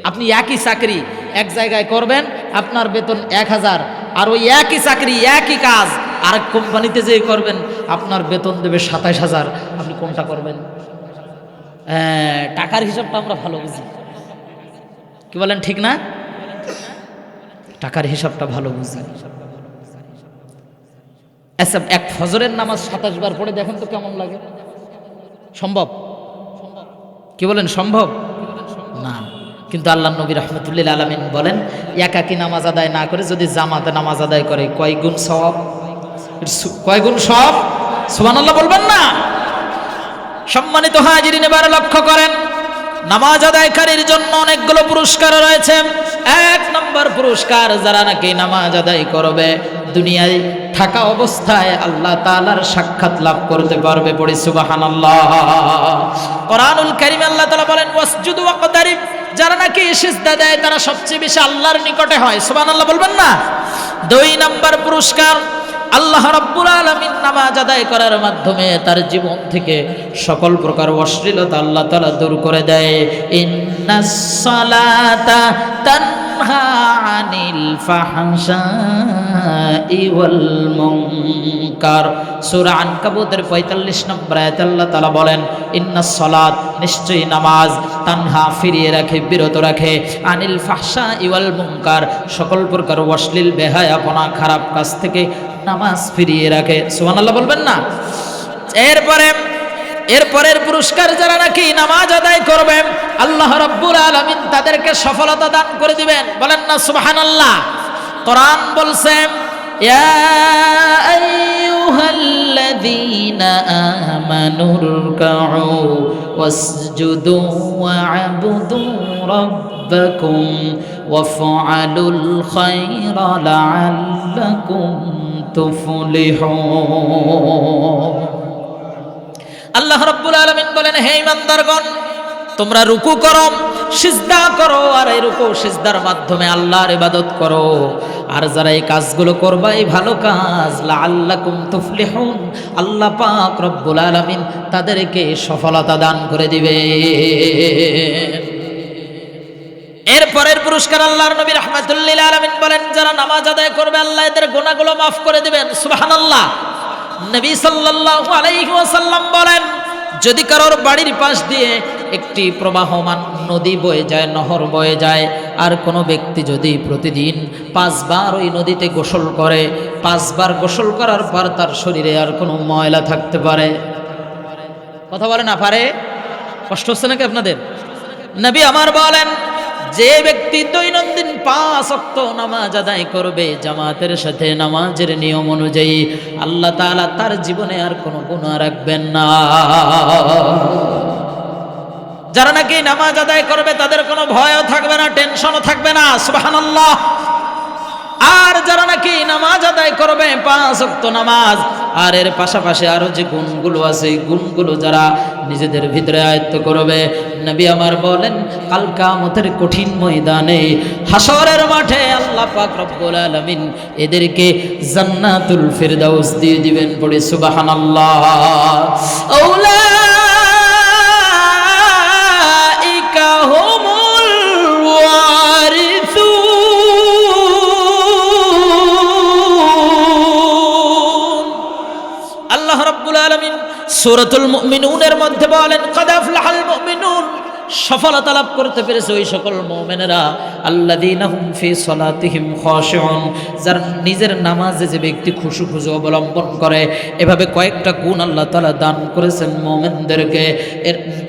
আপনি একই চাকরি এক জায়গায় করবেন, আপনার বেতন 1000, আর ওই একই চাকরি একই কাজ আরেক কোম্পানিতে যেয়ে করবেন, আপনার বেতন দেবে 27000। আপনি কোনটা করবেন? টাকার হিসাবটা আমরা ভালো বুঝি, কি বলেন ঠিক না? টাকার হিসাবটা ভালো বুঝি। আচ্ছা, এক ফজরের নামাজ 27 বার পড়ে দেখেন তো কেমন লাগে? সম্ভব? কি বলেন সম্ভব না। কিন্তু আল্লাহ নবী রাহমাতুল লিল আলামিন বলেন, একাকী নামাজ আদায় না করে যদি জামাতে নামাজ আদায় করে কয় গুণ সওয়াব? কয় গুণ সওয়াব? সুবহানাল্লাহ বলবেন না? সম্মানিত হাজিরিন, এবার লক্ষ্য করেন, নামাজ আদায়কারীর জন্য অনেকগুলো পুরস্কার রয়েছে। 1 নম্বর পুরস্কার, যারা নাকি নামাজ আদায় করবে দুনিয়ায় থাকা অবস্থায় আল্লাহ তাআলার সাক্ষাৎ লাভ করতে পারবে। পড়ি সুবহানাল্লাহ। কোরআনুল কারীমে আল্লাহ তাআলা বলেন, ওয়াসজুদু ওয়াকতারিব, যারা নাকি সিজদা দেয় তারা সবচেয়ে বেশি আল্লাহর নিকটে হয়। সুবহানাল্লাহ বলবেন না? 2 নম্বর পুরস্কার, আল্লাহ রাব্বুল আলামিন নামাজ আদায় করার মাধ্যমে তার জীবন থেকে সকল প্রকার অশ্লীলতা আল্লাহ তাআলা দূর করে দেয়। ইন্নাস সালাতা তানহা আনিল ফাহশাই ওয়াল মুনকার। সূরা আনকাবুতের 45 নম্বর আয়াতে আল্লাহ তাআলা বলেন, ইন্নাস সালাত, নিশ্চয়ই নামাজ, তানহা ফিরিয়ে রাখে, বিরত রাখে, আনিল ফাহশাই ওয়াল মুনকার, সকল প্রকার অশ্লীল বেহায়াপনা খারাপ কাজ থেকে নামাজ ফিরিয়ে রাখে। সুবহানাল্লাহ বলবেন না? এরপরের পুরস্কার, যারা নাকি নামাজ আদায় করবে আল্লাহ রাব্বুল আলামিন তাদেরকে সফলতা দান করে দিবেন। বলেন না সুবহানাল্লাহ? কোরআন বলছে, ইয়া আইয়ুহাল্লাযীনা আমানুরকাউ ওয়াসজুদু ওয়া'বুদু রাব্বাকুম ওয়াফআলুল খায়রা লাআল্লাকুম তুফলিহুন। আল্লাহ রাব্বুল আলামিন বলেন, হে ঈমানদারগণ, তোমরা রুকু করো, সিজদা করো, আর এই রুকু সিজদার মাধ্যমে আল্লাহর ইবাদত করো। আর যারা এই কাজগুলো করবা, এই ভালো কাজ, লাআল্লাকুম তুফলিহুন, আল্লাহ পাক রব্বুল আলামিন তাদেরকে সফলতা দান করে দিবে। এরপরের পুরস্কার, আল্লাহর নবী রাহমাতুল লিল আলামিন বলেন, যারা নামাজ আদায় করবে আল্লাহ এদের গুনাহগুলো মাফ করে দিবেন। সুবহানাল্লাহ। নবী সাল্লাল্লাহু আলাইহি ওয়াসাল্লাম বলেন, যদি কারোর বাড়ির পাশ দিয়ে একটি প্রবাহমান নদী বয়ে যায়, নহর বয়ে যায়, আর কোনো ব্যক্তি যদি প্রতিদিন 5 বার ওই নদীতে গোসল করে, 5 বার গোসল করার পর তার শরীরে আর কোনো ময়লা থাকতে পারে, কথা বলে না পারে? কষ্ট হচ্ছে নাকি আপনাদের? নবী আমার বলেন, যে ব্যক্তি দৈনন্দিন 5 ওয়াক্ত নামাজ আদায় করবে জামাতের সাথে, নামাজের নিয়ম অনুযায়ী, আল্লাহ তাআলা তার জীবনে আর কোনো গুনাহ রাখবেন না। যারা নাকি নামাজ আদায় করবে তাদের কোনো ভয়ও থাকবে না, টেনশনও থাকবে না। সুবহানাল্লাহ। আর যারা নাকি নামাজ আদায় করবে 5 ওয়াক্ত নামাজ, আর এর পাশাপাশি আরো যে গুণগুলো আছে, এই গুণগুলো যারা নিজেদের ভিতরে আয়ত্ত করবে, নবী আমার বলেন, কাল কিয়ামতের কঠিন ময়দানে, হাসরের মাঠে আল্লাহ পাক রব্বুল আলামিন এদেরকে জান্নাতুল ফিরদাউস দিয়ে দিবেন। পড়ে সুবহানাল্লাহ। উলাইকা হুমুল সূরাতুল মুমিনুনের মধ্যে বলেন ক্বাদ আফলাহাল মুমিনুন, সফলতা লাভ করতে পেরেছে ওই সকল মুমিনেরা আল্লাযীনা হুম ফি সালাতিহিম খাশিউন, যার নিজের নামাজে যে ব্যক্তি খুশু অবলম্বন করে। এভাবে কয়েকটা গুণ আল্লাহ তাআলা দান করেছেন মুমিনদেরকে।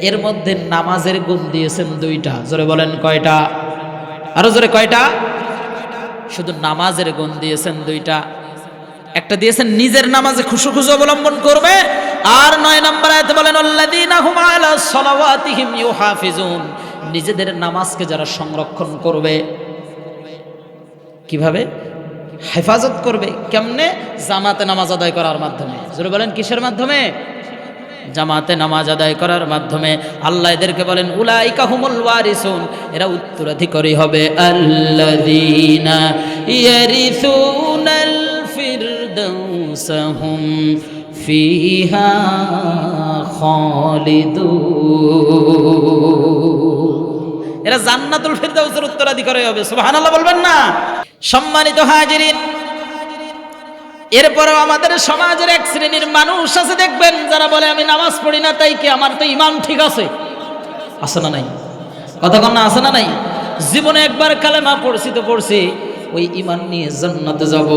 এর মধ্যে নামাজের গুণ দিয়েছেন দুইটা। জোরে বলেন কয়টা? আরো জোরে কয়টা? শুধু নামাজের গুণ দিয়েছেন দুইটা। একটা দিয়েছেন নিজের নামাজে খুশু অবলম্বন করবে, আর 9 নম্বর আয়াতে বলেন আল্লাযীনা হুম আলা সালাওয়াতিহিম ইউহাফিজুন, নিজেদের নামাজকে যারা সংরক্ষণ করবে। কিভাবে হেফাজত করবে? কেমনে? জামাতে নামাজ আদায় করার মাধ্যমে। জোরে বলেন কিসের মাধ্যমে? জামাতে নামাজ আদায় করার মাধ্যমে। আল্লাহ এদেরকে বলেন উলাইকা হুমুল ওয়ারিসুন, এরা উত্তরাধিকারী হবে। আল্লাযীনা ইয়ারিসুনাল ফিরদাউসা হুম ফিহা খালিদুন, এরা জান্নাতুল ফিরদাউসের উত্তরাধিকারী হবে। সুবহানাল্লাহ বলবেন না? সম্মানিত হাজিরিন, এরপরেও আমাদের সমাজের এক শ্রেণীর মানুষ আছে দেখবেন, যারা বলে আমি নামাজ পড়ি না তাই কি আমার তো ঈমান ঠিক আছে। আছে না নাই? কথা কন না, আছে না নাই? জীবনে একবার কালেমা পড়ছি তো পড়ছি, ওই ঈমান নিয়ে জান্নাতে যাব।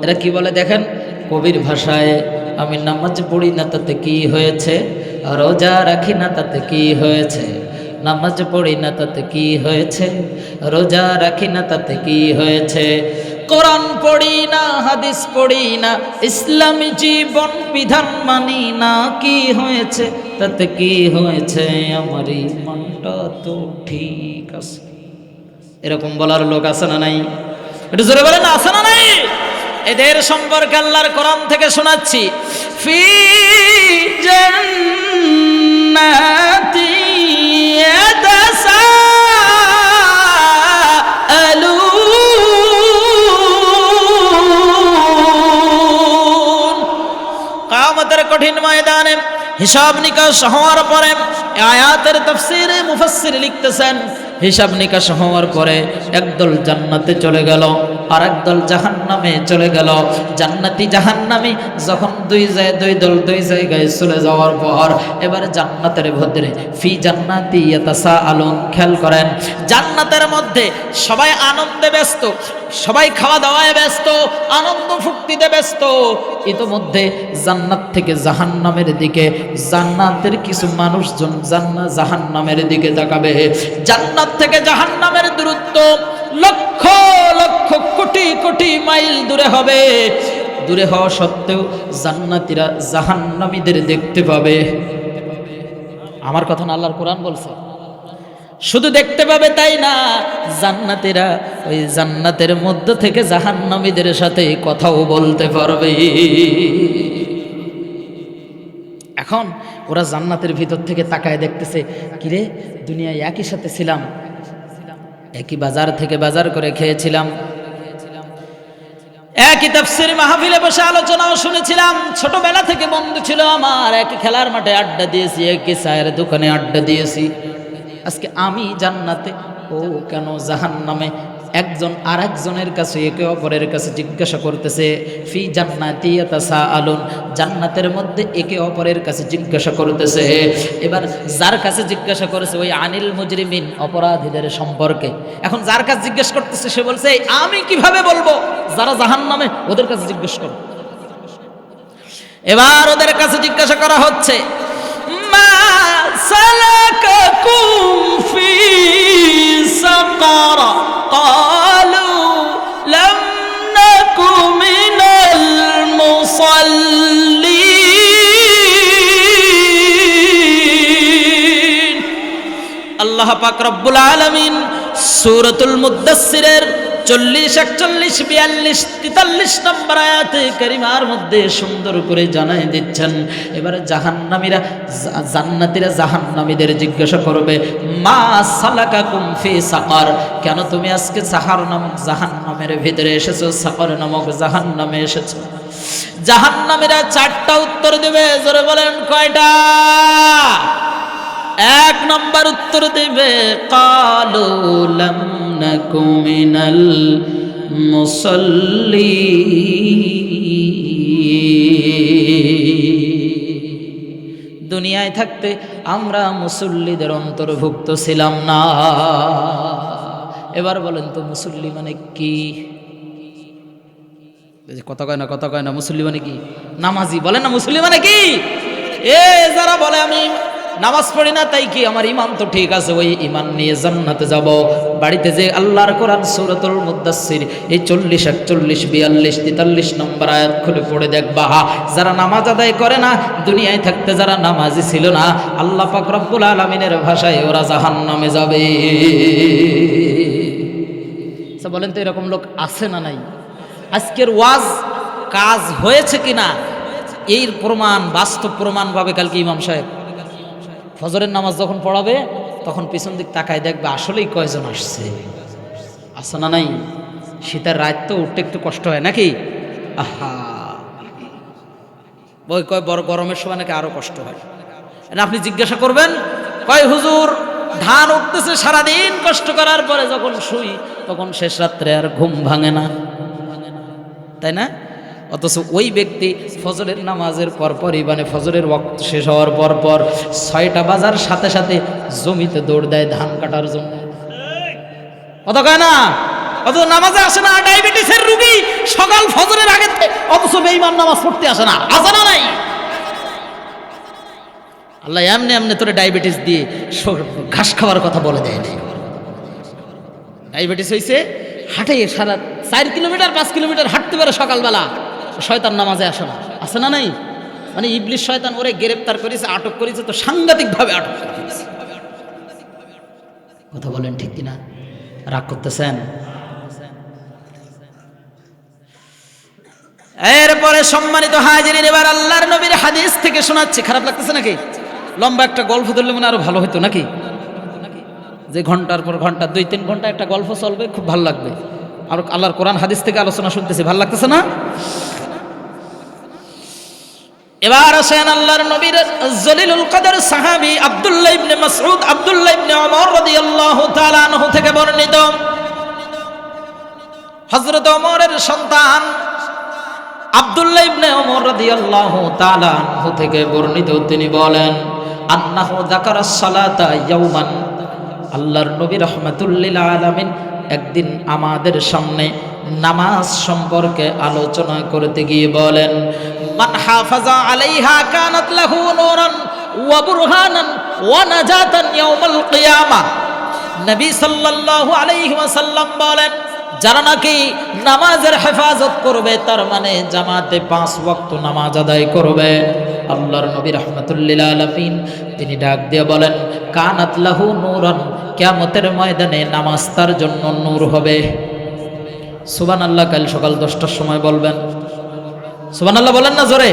এরা কি বলে দেখেন কবির ভাষায়, আমি নামাজ পড়ি না তাতে কি হয়েছে, রোজা রাখি না তাতে কি হয়েছে, নামাজ পড়ি না তাতে কি হয়েছে, রোজা রাখি না তাতে কি হয়েছে, কোরআন পড়ি না হাদিস পড়ি না, ইসলামী জীবন বিধান মানি না, কি হয়েছে তাতে কি হয়েছে, আমার ঈমানটা তো ঠিক আছে। এরকম বলার লোক আছে না নাই? একটু জোরে বলেন আছে না নাই? এদের সম্পর্কে আল্লাহর কোরআন থেকে শোনাচ্ছি, ফি জান্নাতি ইয়াতাসাআলুন, কিয়ামতের কঠিন ময়দানে হিসাব নিকাশ হওয়ার পরে আয়াতের তাফসীরে মুফাসসির লিখতেছেন, হিসাব নিকাশ হওয়ার পরে একদল জান্নাতে চলে গেল, আর একদল জাহান্নামে চলে গেল। জান্নাতি জাহান্নামী যখন দুই দল দুই জায়গায় চলে যাওয়ার পর এবারে জান্নাতের ভেতরে ফি জান্নাতি ইয়াতাসাআলুন, খেয়াল করেন জান্নাতের মধ্যে সবাই আনন্দে ব্যস্ত, সবাই খাওয়া দাওয়ায় ব্যস্ত, আনন্দ ফুর্তিতে ব্যস্ত। ইতোমধ্যে জান্নাত থেকে জাহান্নামের দিকে জান্নাতের কিছু মানুষজন জাহান্নামের দিকে তাকাবে। জান্নাত থেকে জাহান্নামের দূরত্ব লক্ষ লক্ষ কোটি কোটি মাইল দূরে হবে। দূরে হওয়া সত্ত্বেও জান্নাতীরা জাহান্নামীদের দেখতে পাবে। আমার কথা না, আল্লাহর কোরআন বলছে। শুধু দেখতে পাবে তাই না, জান্নাতীরা ওই জান্নাতের মধ্য থেকে জাহান্নামীদের সাথে কথাও বলতে পারবে। এখন ওরা জান্নাতের ভিতর থেকে তাকায় দেখতেছে, কিরে দুনিয়ায় একই সাথে ছিলাম, একই বাজার থেকে বাজার করে খেয়েছিলাম, একই তাফসীর মাহফিলে বসে আলোচনাও শুনেছিলাম, ছোটবেলা থেকে বন্ধু ছিল আমার, একই খেলার মাঠে আড্ডা দিয়েছি, একই চায়ের দোকানে আড্ডা দিয়েছি। আজকে আমি জান্নাতে, ও কেন জাহান্নামে? একজন আর একজনের কাছে একে অপরের কাছে জিজ্ঞাসা করতেছে, ফি জান্নাতি ইয়াতাসাআলুন, জান্নাতের মধ্যে একে অপরের কাছে জিজ্ঞাসা করতেছে। এবার যার কাছে জিজ্ঞাসা করেছে ওই আনিল মুজরিমিন, অপরাধীদের সম্পর্কে। এখন যার কাছে জিজ্ঞেস করতেছে সে বলছে আমি কিভাবে বলবো, যারা জাহান্নামে ওদের কাছে জিজ্ঞেস করো। এবার ওদের কাছে জিজ্ঞাসা করা হচ্ছে, মা সালাকাকুম ফি সাকার, ক্বালু লাম নাকু মিনাল মুসাল্লিন। আল্লাহ পাক রব্বুল আলামিন সূরাতুল মুদ্দাসসিরের 40, 41, 42, 43 নম্বর আয়াতে কারিমার মধ্যে সুন্দর করে জানাই দিচ্ছেন। এবারে জাহান্নামীরা জান্নাতীরা জাহান্নামীদের জিজ্ঞাসা করবে, মা সালাকাকুম ফি সাকার, কেন তুমি আজকে সাকার নামক জাহান্নামের ভিতরে এসেছো, সাকার নামক জাহান্নামে এসেছো? জাহান্নামীরা 4টা উত্তর দেবে। জোরে বলেন কয়টা? 1 নম্বর উত্তর দেবে, ক্বালু লাম নাকু মিনাল মুসাল্লিন। দুনিয়ায় থাকতে আমরা মুসল্লিদের অন্তর্ভুক্ত ছিলাম না। এবার বলেন তো মুসল্লি মানে কি? কথা কয় না মুসল্লি মানে কি? নামাজি বলেন না মুসল্লি মানে কি? যারা বলে আমি নামাজ পড়ি না তাই কি আমার ইমান তো ঠিক আছে, ওই ইমান নিয়ে জান্নাতে যাব। বাড়িতে যে আল্লাহর কোরআন সূরাতুল মুদ্দাসসির এই 40, 41, 42, 43 নম্বর আয়াত খুলে পড়ে দেখবা, যারা নামাজ আদায় করে না, দুনিয়ায় থাকতে যারা নামাজি ছিল না, আল্লাহ পাক রব্বুল আলামিনের ভাষায় ওরা জাহান্নামে যাবে। বলেন তো এরকম লোক আছে না নাই? আজকের ওয়াজ কাজ হয়েছে কিনা এর প্রমাণ, বাস্তব প্রমাণ পাবে কালকে ইমাম সাহেব ফজরের নামাজ যখন পড়াবে, তখন পিছন দিক তাকায় দেখবে আসলেই কয়জন আসছে। আসে না নাই? শীতের রাত তো উঠতে একটু কষ্ট হয় নাকি? আহা, বই কয় বড় গরমের সময় নাকি আরো কষ্ট হয়। আপনি জিজ্ঞাসা করবেন, কয় হুজুর ধান উঠতেছে সারাদিন কষ্ট করার পরে যখন শুই তখন শেষ রাত্রে আর ঘুম ভাঙে না, তাই না? অথচ ওই ব্যক্তি ফজরের নামাজের পরপরই, মানে ফজরের ওয়াক্ত শেষ হওয়ার পরপর 6টা বাজার সাথে সাথে জমিতে দৌড় দেয় ধান কাটার জন্য। কথা কয় না? অথচ নামাজে আসে না, ডায়াবেটিসের রোগী সকাল ফজরের আগে, অথচ বেঈমান নামাজ পড়তে আসে না। আসে না নাই? আল্লাহ এমনি এমনি তোরে ডায়াবেটিস দিয়ে ঘাস খাওয়ার কথা বলে দেয় নাই। ডায়াবেটিস হয়েছে, হাঁটে সারা 4 কিলোমিটার 5 কিলোমিটার হাঁটতে পারে সকালবেলা, শয়তান নামাজে আসে না। আসে না নাই? মানে ইবলিস শয়তান ওরে গ্রেফতার করেছে, আটক করেছে, তো সাংঘাতিকভাবে আটক করেছে। কথা বলেন ঠিক কিনা? রাগ করতেছেন? এরপরে সম্মানিত হাজিরিন, এবার আল্লাহর নবীর হাদিস থেকে শোনাচ্ছি। খারাপ লাগতেছে নাকি? লম্বা একটা গল্প ধরলে মনে আরো ভালো হতো নাকি? যে ঘন্টার পর ঘন্টা 2-3 ঘন্টা একটা গল্প চলবে, খুব ভালো লাগবে। আর আল্লাহর কোরআন হাদিস থেকে আলোচনা শুনতেছি, ভালো লাগতেছে না? এবার আসেন আল্লাহর নবীর জলিলুল কদর সাহাবী আব্দুল্লাহ ইবনে মাসউদ, আব্দুল্লাহ ইবনে ওমর রাদিয়াল্লাহু তাআলা আনহু থেকে বর্ণিত। হযরত ওমরের সন্তান আব্দুল্লাহ ইবনে ওমর রাদিয়াল্লাহু তাআলা আনহু থেকে বর্ণিত, তিনি বলেন, আন্নাহু যাকারাস সালাতা ইয়াওমান, আল্লাহর নবী রাহমাতুল লিল আলামিন একদিন আমাদের সামনে নামাজ সম্পর্কে আলোচনা করতে গিয়ে বলেন, মান হাফাজা আলাইহা কানাত লাহু নূরান ওয়া বুরহানান ওয়া নাজাতান ইয়াউমাল কিয়ামাহ। নবী সাল্লাল্লাহু আলাইহি ওয়াসাল্লাম বলেন, যারা নাকি নামাজের হেফাজত করবে, তার মানে জামাতে 5 ওয়াক্ত নামাজ আদায় করবে, আল্লাহর নবী রাহমাতুল লিল আলামিন তিনি ডাক দিয়ে বলেন, কানাত লাহু নূরান, কিয়ামতের ময়দানে নামাজ তার জন্য নূর হবে। সুবহানাল্লাহ। কাল সকাল 10টার সময় বলবেন সুবহানাল্লাহ, বলেন না জোরে।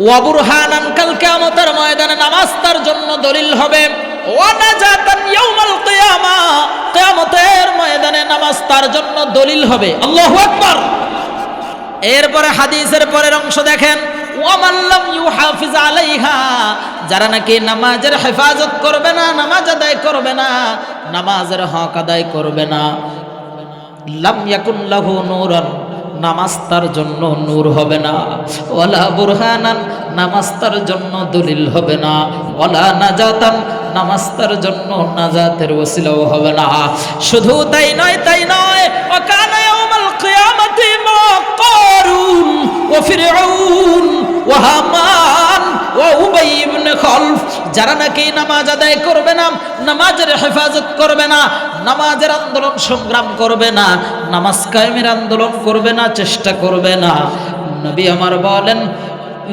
ওয়া বুরহানান, কাল কিয়ামতের ময়দানে নামাজ তার জন্য দলিল হবে। ওয়া নাজাতান ইয়াউমাল কিয়ামাহ, কিয়ামতের ময়দানে নামাজ তার জন্য দলিল হবে। আল্লাহু আকবার। এরপরে হাদিসের পরের অংশ দেখেন, ওয়া মান লাম ইউহাফিজ আলাইহা, যারা নাকি নামাজের হেফাজত করবে না, নামাজ আদায় করবে না, নামাজের হক আদায় করবে না, লাম ইয়াকুন লাহু নূরান, নামাজ তার জন্য নূর হবে না, ওয়ালা বুরহানান, নামাজ তার জন্য দলিল হবে না, ওয়ালা নাজাতান, নামাজ তার জন্য নাজাতের ওসিলাও হবে না। শুধু তাই নয়, ওয়া কানা ইয়াউমাল কিয়ামাতি মা কারুন ওয়া ফিরআউন ওয়া হামান ওয়া উবাই ইবনে খালফ, যারা নাকি নামাজ আদায় করবে না, নামাজের হেফাজত করবে না, নামাজের আন্দোলন সংগ্রাম করবে না, নামাজ কায়েমের আন্দোলন করবে না, চেষ্টা করবে না, নবী আমার বলেন,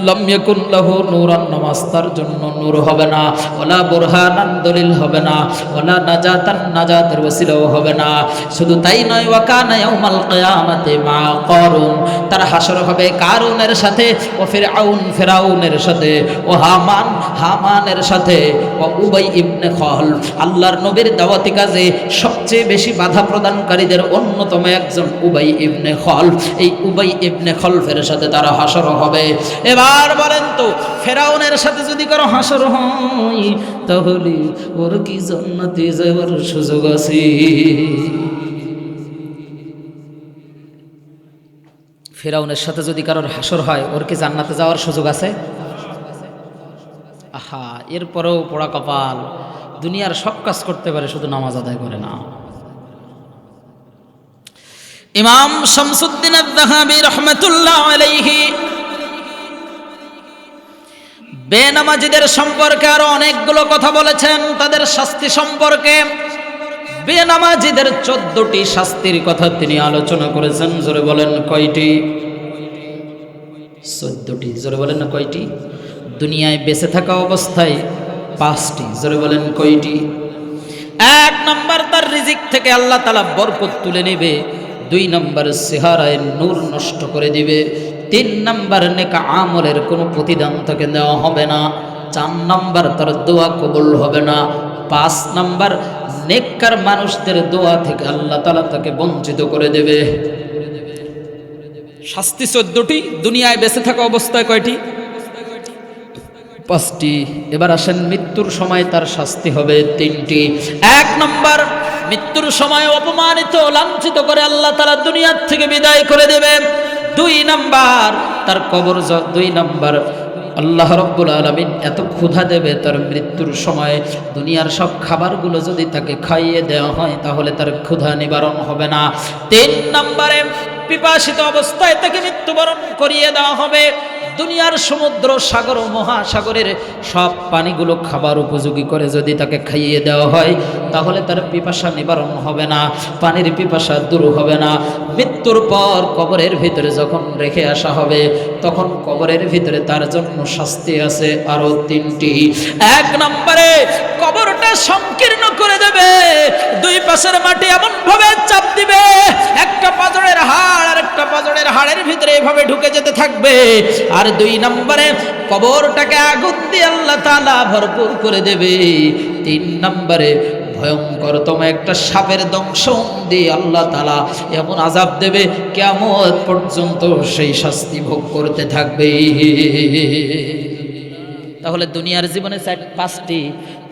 লাম ইয়াকুন লাহু নূরান, নামাজ তার জন্য নূর হবে না, ওয়ালা বুরহানান, দলিল হবে না, ওয়ালা নাজাতান, নাজাতের ওসিলাও হবে না। শুধু তাই নয়, ওয়া কানা ইয়াউমাল কিয়ামাতি মা কারুন, তার হাসর হবে কারুনের সাথে, ও ফিরআউন, ফিরআউনের সাথে, ও হামান, হামানের সাথে, ও উবাই ইবনে খালফ, আল্লাহর নবীর দাওয়াতি কাজে সবচেয়ে বেশি বাধা প্রদানকারীদের অন্যতম একজন উবাই ইবনে খালফ। এই উবাই ইবনে খালফের সাথে তারা হাসর হবে। এবার বলেন তো, ফেরাউনের সাথে যদি কারো হাসর হয়, তাহলে ওর কি জান্নাতে যাওয়ার সুযোগ আছে? ফেরাউনের সাথে যদি কারোর হাসর হয়, ওর কি জান্নাতে যাওয়ার সুযোগ আছে? আহা, এরপরেও পোড়া কপাল, দুনিয়ার সব কাজ করতে পারে, শুধু নামাজ আদায় করে না। ইমাম শামসুদ্দিন আয-যাহাবী রাহমাতুল্লাহ আলাইহি বেনামাজিদের সম্পর্কে আরো অনেকগুলো কথা বলেছেন, তাদের শাস্তি সম্পর্কে। বেনামাজিদের 14টি শাস্তির কথা তিনি আলোচনা করেছেন। জোরে বলেন কয়টি? 14টি। জোরে বলেন না কয়টি? দুনিয়ায় বেঁচে থাকা অবস্থায় 5টি। জোরে বলেন কয়টি? 1 নম্বর, তার রিজিক থেকে আল্লাহ তাআলা বরকত তুলে নেবে। 2 নম্বর, চেহারায় নূর নষ্ট করে দিবে। 3 নম্বর, নেক আমলের কোনো প্রতিদান তাকে দেওয়া হবে না। 4 নম্বর, তার দোয়া কবুল হবে না। 5 নম্বর, নেককার মানুষদের দোয়া থেকে আল্লাহ তাআলা তাকে বঞ্চিত করে দেবে। শাস্তি 14টি, দুনিয়ায় বেঁচে থাকা অবস্থায় কয়টি? 5টি। এবার আসেন, মৃত্যুর সময় তার শাস্তি হবে 3টি। 1 নম্বর, মৃত্যুর সময় অপমানিত লাঞ্ছিত করে আল্লাহ তাআলা দুনিয়ার থেকে বিদায় করে দেবে। 2 নম্বর, তার কবর। 2 নম্বর, আল্লাহ রাব্বুল আলামিন এত ক্ষুধা দেবে তার মৃত্যুর সময়, দুনিয়ার সব খাবারগুলো যদি তাকে খাইয়ে দেওয়া হয় তাহলে তার ক্ষুধা নিবারণ হবে না। 3 নম্বরে, পিপাসিত অবস্থায় তাকে মৃত্যুবরণ করিয়ে দেওয়া হবে। দুনিয়ার সমুদ্র, সাগর ও মহাসাগরের সব পানিগুলো খাবার উপযোগী করে যদি তাকে খাইয়ে দেওয়া হয় তাহলে তার পিপাসা নিবারণ হবে না, পানির পিপাসা দূর হবে না। মৃত্যুর পর কবরের ভিতরে যখন রেখে আসা হবে তখন কবরের ভিতরে তার জন্য শাস্তি আছে আরো 3টি। 1 নম্বরে, কবরটা সংকীর্ণ করে দেবে। 2 পাশের মাটি এমন ভাবে চাপ দিবে, একটা পাজরের হাড় আর একটা পাজরের হাড়ের ভিতরে এভাবে ঢুকে যেতে থাকবে। আর 2 নম্বরে, কবরটাকে আগুন দিয়ে আল্লাহ তাআলা ভরপুর করে দেবে। 3 নম্বরে, ভয়ঙ্করতম একটা সাপের দংশন দিয়ে আল্লাহ তাআলা এমন আযাব দেবে, কিয়ামত পর্যন্ত সেই শাস্তি ভোগ করতে থাকবে। তাহলে দুনিয়ার জীবনে 5টি,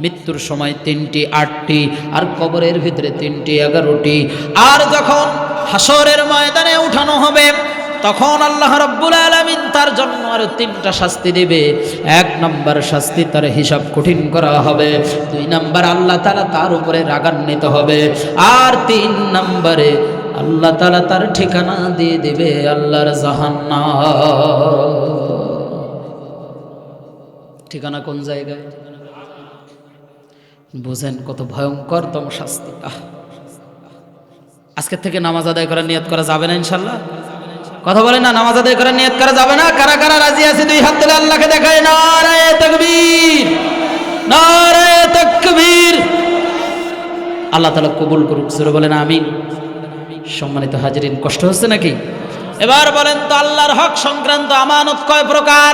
মৃত্যুর সময় 3টি, 8টি, আর কবরের ভিতরে 3টি, 11টি। আর যখন হাসরের ময়দানে উঠানো হবে তখন আল্লাহ রাব্বুল আলামিন তার জন্য আরো 3টা শাস্তি দেবে। 1 নম্বর শাস্তি, তার হিসাব কঠিন করা হবে। 2 নম্বর, আল্লাহ তাআলা তার উপরে রাগান্বিত হবে। আর 3 নম্বরে, আল্লাহ তাআলা তার ঠিকানা দিয়ে দিবে আল্লাহর জাহান্নাম। ঠিকানা কোন জায়গায়? বুঝেন কত ভয়ঙ্করতম শাস্তি। আজকে থেকে নামাজ আদায় করার নিয়ত করা যাবে না ইনশাআল্লাহ? কথা বলেন না, নামাজ আদায় করার নিয়ত করা যাবে না? কারা কারা রাজি আছে 2 হাত তুলে আল্লাহকে দেখায়। নারায়ে তাকবীর, নারায়ে তাকবীর। আল্লাহ তাআলা কবুল করুক। জোরে বলেন আমিন। সম্মানিত হাজিরিন, কষ্ট হচ্ছে নাকি? এবার বলেন তো, আল্লাহর হক সংক্রান্ত আমানত কয় প্রকার?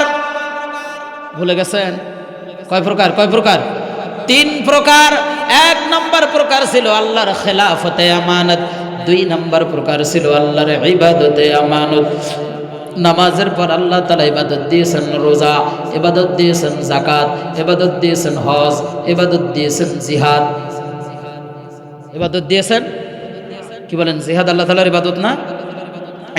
ভুলে গেছেন? কয় প্রকার? কয় প্রকার? 3 প্রকার। 1 নম্বর প্রকার ছিল আল্লাহর খেলাফতে আমানত। 2 নম্বর প্রকার ছিল আল্লাহর ইবাদতে আমানত। নামাজের পর আল্লাহ তাআলা ইবাদত দিয়েছেন রোজা, ইবাদত দিয়েছেন যাকাত, ইবাদত দিয়েছেন হজ, ইবাদত দিয়েছেন জিহাদ। ইবাদত দিয়েছেন, কি বলেন? জিহাদ আল্লাহ তাআলার ইবাদত না?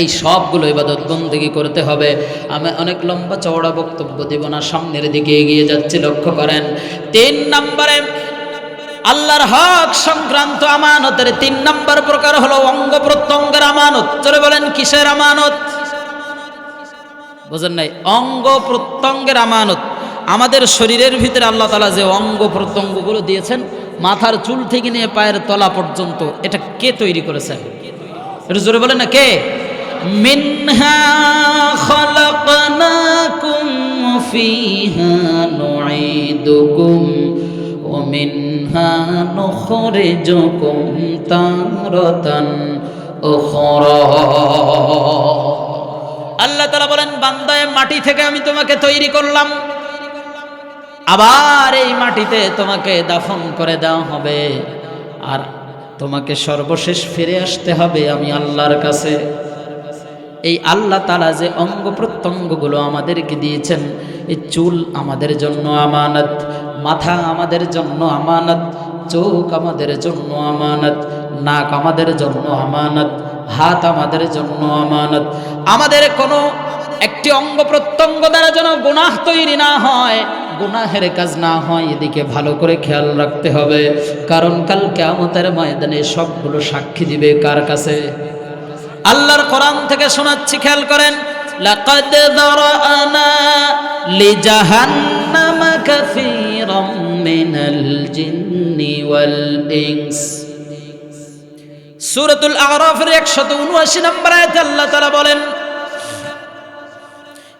এই সবগুলো ইবাদত বন্দেগী করতে হবে। আমি অনেক লম্বা চওড়া বক্তব্য দেব না, সামনের দিকে এগিয়ে যাচ্ছি, লক্ষ্য করেন। 3 নম্বরে, আল্লাহর হক সংক্রান্ত আমানতের 3 নম্বর প্রকার হলো অঙ্গ প্রত্যঙ্গের আমানত। চলে বলেন কিসের আমানত? বুঝেন নাই? অঙ্গ প্রত্যঙ্গের আমানত। আমাদের শরীরের ভিতরে আল্লাহ তাআলা যে অঙ্গ প্রত্যঙ্গগুলো দিয়েছেন, মাথার চুল থেকে নিয়ে পায়ের তলা পর্যন্ত, এটা কে তৈরি করেছেন? এটা জোরে বলেন না, কে? মিনহা খালাকনাকুম ফিহা নুঈদুকুম ওয়া মিনহা নুখরিজুকুম তারাতান উখরা। আল্লাহ তাআলা বলেন, বান্দা, মাটি থেকে আমি তোমাকে তৈরি করলাম, আবার এই মাটিতে তোমাকে দাফন করে দেওয়া হবে, আর তোমাকে সর্বশেষ ফিরে আসতে হবে আমি আল্লাহর কাছে। এই আল্লাহ তাআলা যে অঙ্গ প্রত্যঙ্গগুলো আমাদেরকে দিয়েছেন, এই চুল আমাদের জন্য আমানত, মাথা আমাদের জন্য আমানত, চোখ আমাদের জন্য আমানত, নাক আমাদের জন্য আমানত, হাত আমাদের জন্য আমানত। আমাদের কোনো একটি অঙ্গ প্রত্যঙ্গ দ্বারা যেন গুনাহ তৈরি না হয়, গুনাহের কাজ না হয় এদিকে ভালো করে খেয়াল রাখতে হবে, কারণ কাল কিয়ামতের ময়দানে সবগুলো সাক্ষী দিবে কার কাছে? আল্লাহর কোরআন থেকে শোনাচ্ছি, খেয়াল করেন। লাকাদ যারানা লিজাহান্নামা কাসীরাম মিনাল জিন্নি ওয়াল ইনস। সূরাতুল আরাফের 179 নম্বর আয়াতে আল্লাহ তাআলা বলেন,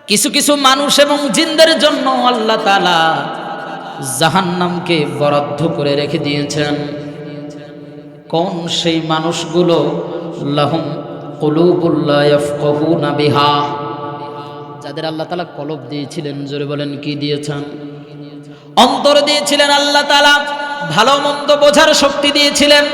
কিছু কিছু মানুষ এবং জিনদের জন্য আল্লাহ তাআলা জাহান্নামকে বরাদ্দ করে রেখে দিয়েছেন। কোন সেই মানুষগুলো? লাহুম কুলুবুল লা ইয়াফকাহুনা বিহা, যাদের আল্লাহ তাআলা কলব দিয়েছিলেন। জোরে বলেন, কি দিয়েছেন? অন্তর দিয়েছিলেন আল্লাহ তাআলা, ভালো মন্দ বোঝার শক্তি দিয়েছিলেন।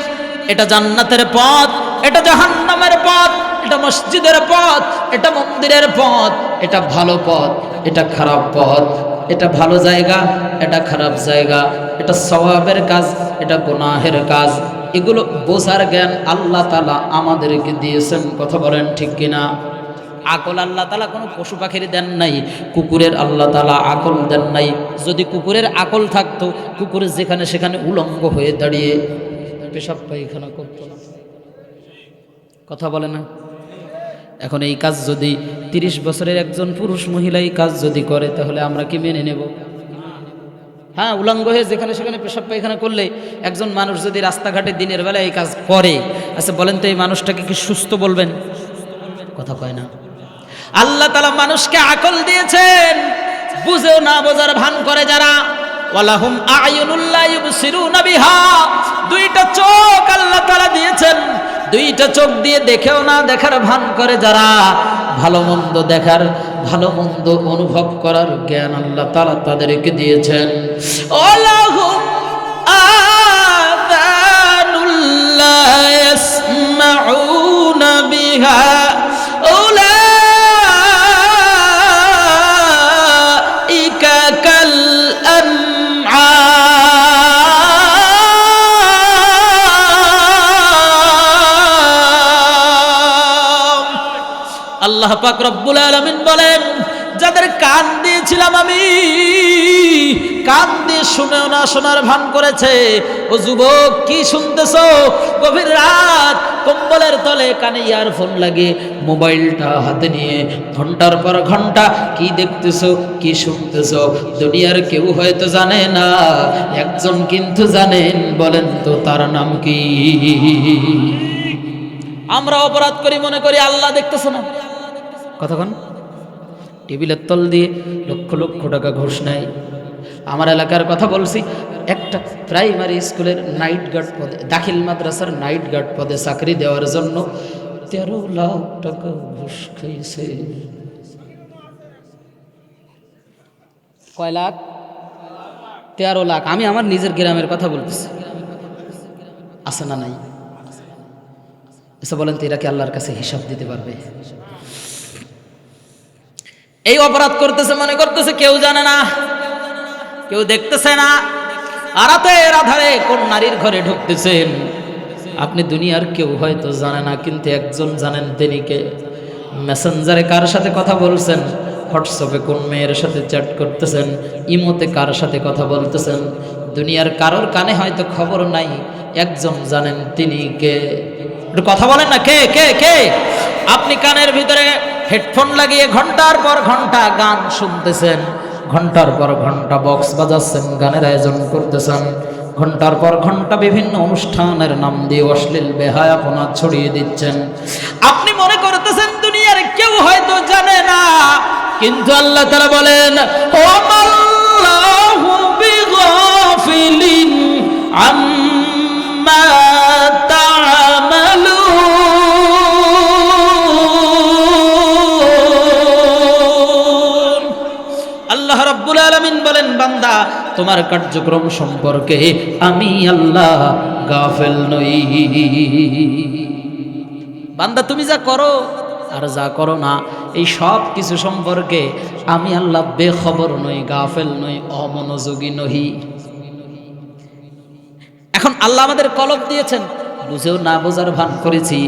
এটা জান্নাতের পথ, এটা জাহান্নামের পথ, এটা মসজিদের পথ, এটা মন্দিরের পথ, এটা ভালো পথ, এটা খারাপ পথ, এটা ভালো জায়গা, এটা খারাপ জায়গা, এটা সওয়াবের কাজ, এটা গুনাহের কাজ, এগুলো বোঝার জ্ঞান আল্লাহ তাআলা আমাদেরকে দিয়েছেন। কথা বলেন ঠিক কিনা? আকল আল্লাহ তাআলা কোনো পশু পাখির দেন নাই, কুকুরের আল্লাহ তাআলা আকল দেন নাই। যদি কুকুরের আকল থাকতো, কুকুরের যেখানে সেখানে উলঙ্গ হয়ে দাঁড়িয়ে পেশাব পায়খানা করতো না। কথা বলে না? এখন এই কাজ যদি 30 বছরের একজন পুরুষ মহিলা এই কাজ যদি করে, তাহলে আমরা কি মেনে নেব? হ্যাঁ, উলঙ্গ হয়ে যেখানে সেখানে পেশাব পায়খানা করলে একজন মানুষ যদি রাস্তাঘাটে দিনের বেলা এই কাজ করে, আচ্ছা বলেন তো এই মানুষটাকে কি সুস্থ বলবেন? কথা কয় না। আল্লাহ তাআলা মানুষকে আকল দিয়েছেন, বুঝেও না বোঝার ভান করে যারা। ওয়ালাহুম আ'য়ুনুল লা ইউবসিরুনা বিহা, দুইটা চোখ আল্লাহ তাআলা দিয়েছেন, দুইটা চোখ দিয়ে দেখেও না দেখার ভান করে যারা। ভালো মন্দ দেখার, ভালো মন্দ অনুভব করার জ্ঞান আল্লাহ তাআলা তাদেরকে দিয়েছেন। ওয়ালাহুম আযানুল লা ইয়াসমাউনা বিহা উলাইকা কাল আল্লাহ পাক রব্বুল আলামিন বলেন, যাদের কান দিয়েছিলাম আমি, কান দিয়ে শুনেও না শোনার ভান করেছে। ও যুবক, কি শুনতেছো? গভীর রাত কম্বলের তলে কানে ইয়ারফোন লাগিয়ে মোবাইলটা হাতে নিয়ে ঘন্টার পর ঘন্টা কি দেখতেছো, কি শুনতেছো? দুনিয়ার কেউ হয়তো জানে না, একজন কিন্তু জানেন। বলেন তো তার নাম কি? আমরা অপরাধ করি, মনে করি আল্লাহ দেখতেছে না। কতক্ষণ টেবিলের তল দিয়ে লক্ষ লক্ষ টাকা ঘুষ নেয়। আমার এলাকার কথা বলছি, একটা প্রাইমারি স্কুলের নাইট গার্ড পদে, দাখিল মাদ্রাসার নাইট গার্ড পদে চাকরি দেওয়ার জন্য 13 লাখ টাকা ঘুষ খাইছে। কয় লাখ? 13 লাখ। আমি আমার নিজের গ্রামের কথা বলতেছি, আছে না নাই? এসে বলেন তো এরা কি আল্লাহর কাছে হিসাব দিতে পারবে? এই অপরাধ করতেছে, মনে করতেছে কেউ জানে না, কেউ দেখতেছে না। রাতের আধারে কোন নারীর ঘরে ঢুকতেছেন আপনি, দুনিয়ার কেউ হয়তো জানে না, কিন্তু একজন জানেন। তিনি কে? মেসেঞ্জারে কার সাথে কথা বলছেন, হোয়াটসঅ্যাপে কোন মেয়ের সাথে চ্যাট করতেছেন, ইমোতে কার সাথে কথা বলতেছেন, দুনিয়ার কারোর কানে হয়তো খবর নাই, একজন জানেন। তিনি কে? কথা বলেন না, কে কে কে? আপনি কানের ভিতরে হেডফোন লাগিয়ে ঘন্টার পর ঘন্টা গান শুনতেছেন, ঘন্টার পর ঘন্টা বক্স বাজাচ্ছেন, গানের আয়োজন করতেছেন, ঘন্টার পর ঘন্টা বিভিন্ন অনুষ্ঠানের নাম দিয়ে অশ্লীল বেহায়াপনা ছড়িয়ে দিচ্ছেন। আপনি মনে করতেছেন দুনিয়ার কেউ হয়তো জানে না, কিন্তু আল্লাহ তাআলা বলেন, ওয়ামাল্লাহু বিগাফিলিন আম্মা আল্লাহ রাব্বুল আলামিন বলেন, বান্দা তোমার কার্যক্রম সম্পর্কে আমি আল্লাহ গাফেল নই। বান্দা তুমি যা করো আর যা করো না, এই সব কিছু সম্পর্কে আমি আল্লাহ বেখবর নই, গাফেল নই, অমনোযোগী নহি। এখন আল্লাহ আমাদের কলব দিয়েছেন, বুঝেও না বোঝার ভান করেছি।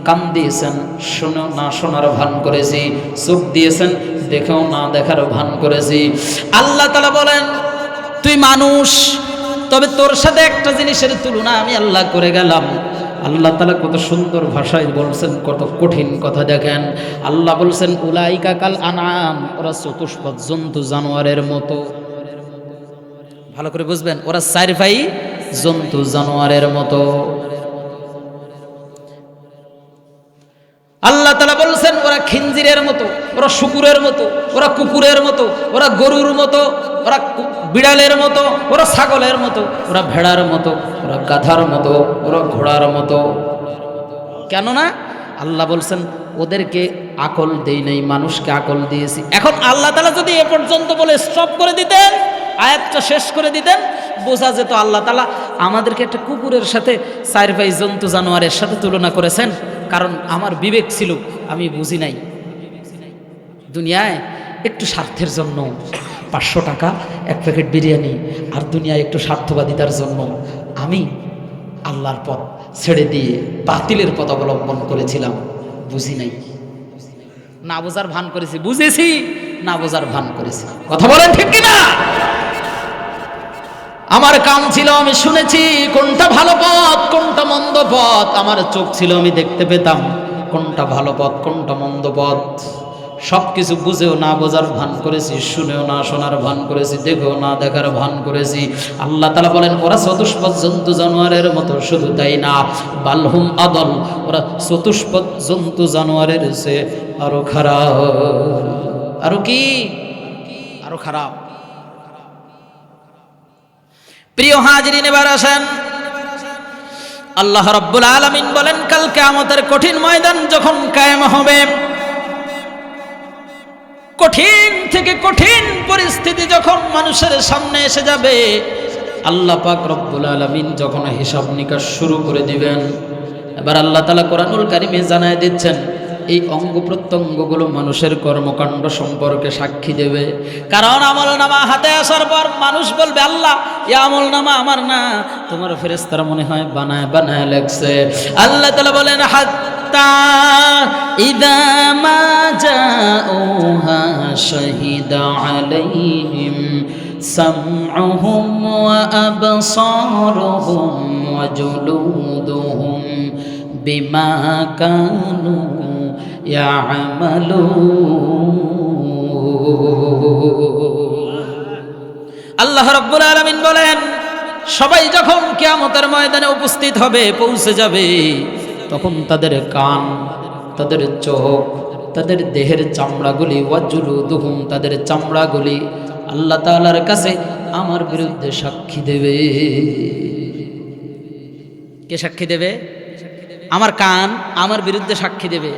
কান দিয়েছেন, শোনো না শোনার ভান করেছি। চোখ দিয়েছেন, দেখেও না দেখার ভান করেছি। আল্লাহ তাআলা বলেন তুই মানুষ, তবে তোর সাথে একটা জিনিসের তুলনা আমি আল্লাহ করে গেলাম। আল্লাহ তাআলা কত সুন্দর ভাষায় বলছেন, কত কঠিন কথা দেখেন। আল্লাহ বলছেন উলাইকা কাল আনআম, ওরা চতুষ্পদ জন্তু জানোয়ারের মতো। ভালো করে বুঝবেন, ওরা চার ভাই জন্তু জানোয়ারের মতো। আল্লাহ তাআলা বলছেন ওরা খিনজিরের মতো, ওরা শুকুরের মতো, ওরা কুকুরের মতো, ওরা গরুর মতো, ওরা বিড়ালের মতো, ওরা ছাগলের মতো, ওরা ভেড়ার মতো, ওরা গাধার মতো, ওরা ঘোড়ার মতো। কেননা আল্লাহ বলছেন ওদেরকে আকল দেই নাই, মানুষকে আকল দিয়েছি। এখন আল্লাহ তাআলা যদি এ পর্যন্ত বলে স্টপ করে দিতেন, আয়াতটা শেষ করে দিতেন, বোঝা যেত আল্লাহ তাআলা আমাদেরকে একটা কুকুরের সাথে চার ভাই জন্তু জানোয়ারের সাথে তুলনা করেছেন। কারণ আমার বিবেক ছিল, আমি বুঝি নাই। দুনিয়ায় একটু স্বার্থের জন্য 500 টাকা এক প্যাকেট বিরিয়ানি, আর দুনিয়ায় একটু স্বার্থবাদিতার জন্য আমি আল্লাহর পথ ছেড়ে দিয়ে বাতিলের পথ অবলম্বন করেছিলাম। বুঝি নাই, না বোঝার ভান করেছি, বুঝেছি না বোঝার ভান করেছি। কথা বলেন ঠিক কিনা? আমার কান ছিল, আমি শুনেছি কোনটা ভালো পথ কোনটা মন্দ পথ। আমার চোখ ছিল, আমি দেখতে পেতাম কোনটা ভালো পথ কোনটা মন্দ পথ। সবকিছু বুঝেও না বোঝার ভান করেছি, শুনেও না শোনার ভান করেছি, দেখেও না দেখার ভান করেছি। আল্লাহ তাআলা বলেন ওরা চতুষ্পদ জন্তু জানোয়ারের মতো। শুধু তাই না, বালহুম আদল, ওরা চতুষ্পদ জন্তু জানোয়ারের চেয়ে আরো খারাপ। আরো কি? আরো খারাপ। প্রিয় হাজিরিন, এবার আসেন, আল্লাহ রাব্বুল আলামিন বলেন কাল কিয়ামতের কঠিন ময়দান যখন কায়েম হবে, কঠিন থেকে কঠিন পরিস্থিতি যখন মানুষের সামনে এসে যাবে, আল্লাহ পাক রব্বুল আলামিন যখন হিসাব নিকাশ শুরু করে দিবেন, এবার আল্লাহ তাআলা কোরআনুল কারীমে জানায় দিচ্ছেন এই অঙ্গ প্রত্যঙ্গগুলো মানুষের কর্মকাণ্ড সম্পর্কে সাক্ষী দেবে। কারণ আমলনামা হাতে আসার পর মানুষ বলবে আল্লাহ এই আমলনামা আমার না, তোমার ফেরেশতারা মনে হয় বানায় বানায় লেখছে। আল্লাহ তাআলা বলেন হাত্তা ইযা মা জাউহা শাহিদা আলাইহিম সামউহুম ওয়া আবসারুহুম ওয়া জুলুদুহুম বিমা কানু আল্লাহ রাব্বুল আলামিন বলেন সবাই যখন কিয়ামতের ময়দানে উপস্থিত হবে, পৌঁছে যাবে, তখন তাদের কান, তাদের চোখ, তাদের দেহের চামড়াগুলি, ওয়াজুলুদুহুম, তাদের চামড়াগুলি আল্লাহ তাআলার কাছে আমার বিরুদ্ধে সাক্ষী দেবে। কে সাক্ষী দেবে? আমার কান আমার বিরুদ্ধে সাক্ষী দেবে।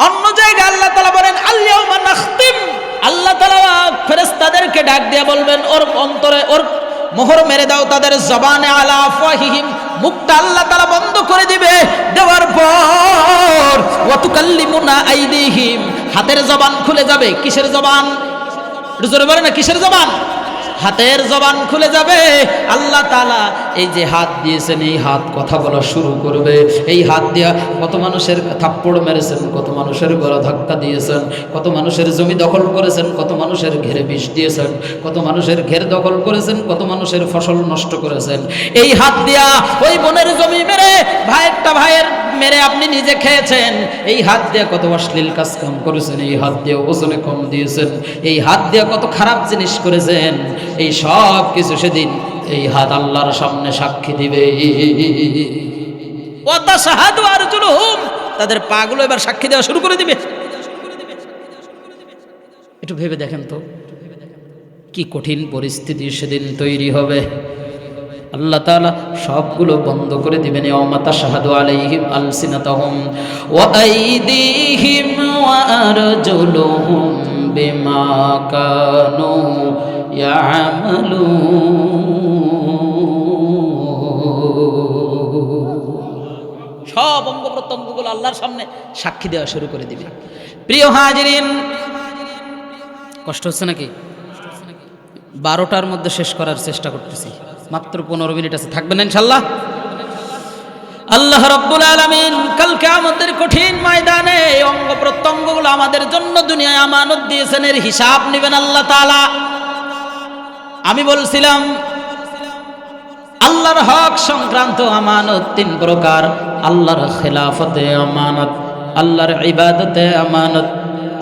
অন্য জায়গায় আল্লাহ তাআলা বলেন আল-ইয়াউমা নাখতিম, আল্লাহ তাআলা ফেরেশতাদেরকে ডাক দিয়ে বলবেন ওর অন্তরে ওর মোহর মেরে দাও তাদের জবানে, আলা আফওয়াহিহিম, মুখটা আল্লাহ তাআলা বন্ধ করে দিবে। দেওয়ার পর ওয়া তুকাল্লিমুনা আইদিহিম, হাতের জবান খুলে যাবে। কিসের জবান? একটু জোরে বলেন না, কিসের জবান? হাতের জবান খুলে যাবে। আল্লাহ তাআলা এই যে হাত দিয়েছেন, এই হাত কথা বলা শুরু করবে। এই হাত দিয়া কত মানুষের থাপ্পড় মেরেছেন, কত মানুষের গলা ধাক্কা দিয়েছেন, কত মানুষের জমি দখল করেছেন, কত মানুষের ঘেরে বিষ দিয়েছেন, কত মানুষের ঘের দখল করেছেন, কত মানুষের ফসল নষ্ট করেছেন। এই হাত দিয়া ওই বোনের জমি মেরে, ভাইয়ের মেরে আপনি নিজে খেয়েছেন। এই হাত দিয়ে কত অশ্লীল কাজ কাম করেছেন, এই হাত দিয়ে ওজনে কম দিয়েছেন, এই হাত দিয়ে কত খারাপ জিনিস করেছেন। এই সব কিছু সেদিন এই হাত আল্লাহর সামনে সাক্ষী দিবে। ওয়াতাশহাদু আরজুলুহুম, তাদের পাগুলো এবার সাক্ষী দেওয়া শুরু করে দিবে। একটু ভেবে দেখেন তো কি কঠিন পরিস্থিতি সেদিন তৈরি হবে। আল্লাহ তাআলা সবগুলো বন্ধ করে দিবেন। ইয়াউমা তাশহাদু আলাইহিম আলসিনাতাহুম ওয়া আইদিহিম ওয়া আরজুলুহুম বিমা কানু ইয়ামালুন। সব অঙ্গ প্রত্যঙ্গগুলো আল্লাহর সামনে সাক্ষী দেওয়া শুরু করে দিবে। প্রিয় হাজিরিন, কষ্ট হচ্ছে নাকি? 12টার মধ্যে শেষ করার চেষ্টা করতেছি, মাত্র 15 মিনিট আছে, থাকবেন ইনশাআল্লাহ? আল্লাহ রাব্বুল আলামিন কাল কিয়ামতের কঠিন ময়দানে এই অঙ্গ প্রত্যঙ্গগুলো আমাদের জন্য দুনিয়ায় আমানত দিয়েছেন, এর হিসাব নেবেন আল্লাহ তাআলা। আমি বলছিলাম আল্লাহর হক সংক্রান্ত আমানত তিন প্রকার: আল্লাহর খেলাফতে আমানত, আল্লাহর ইবাদতে আমানত,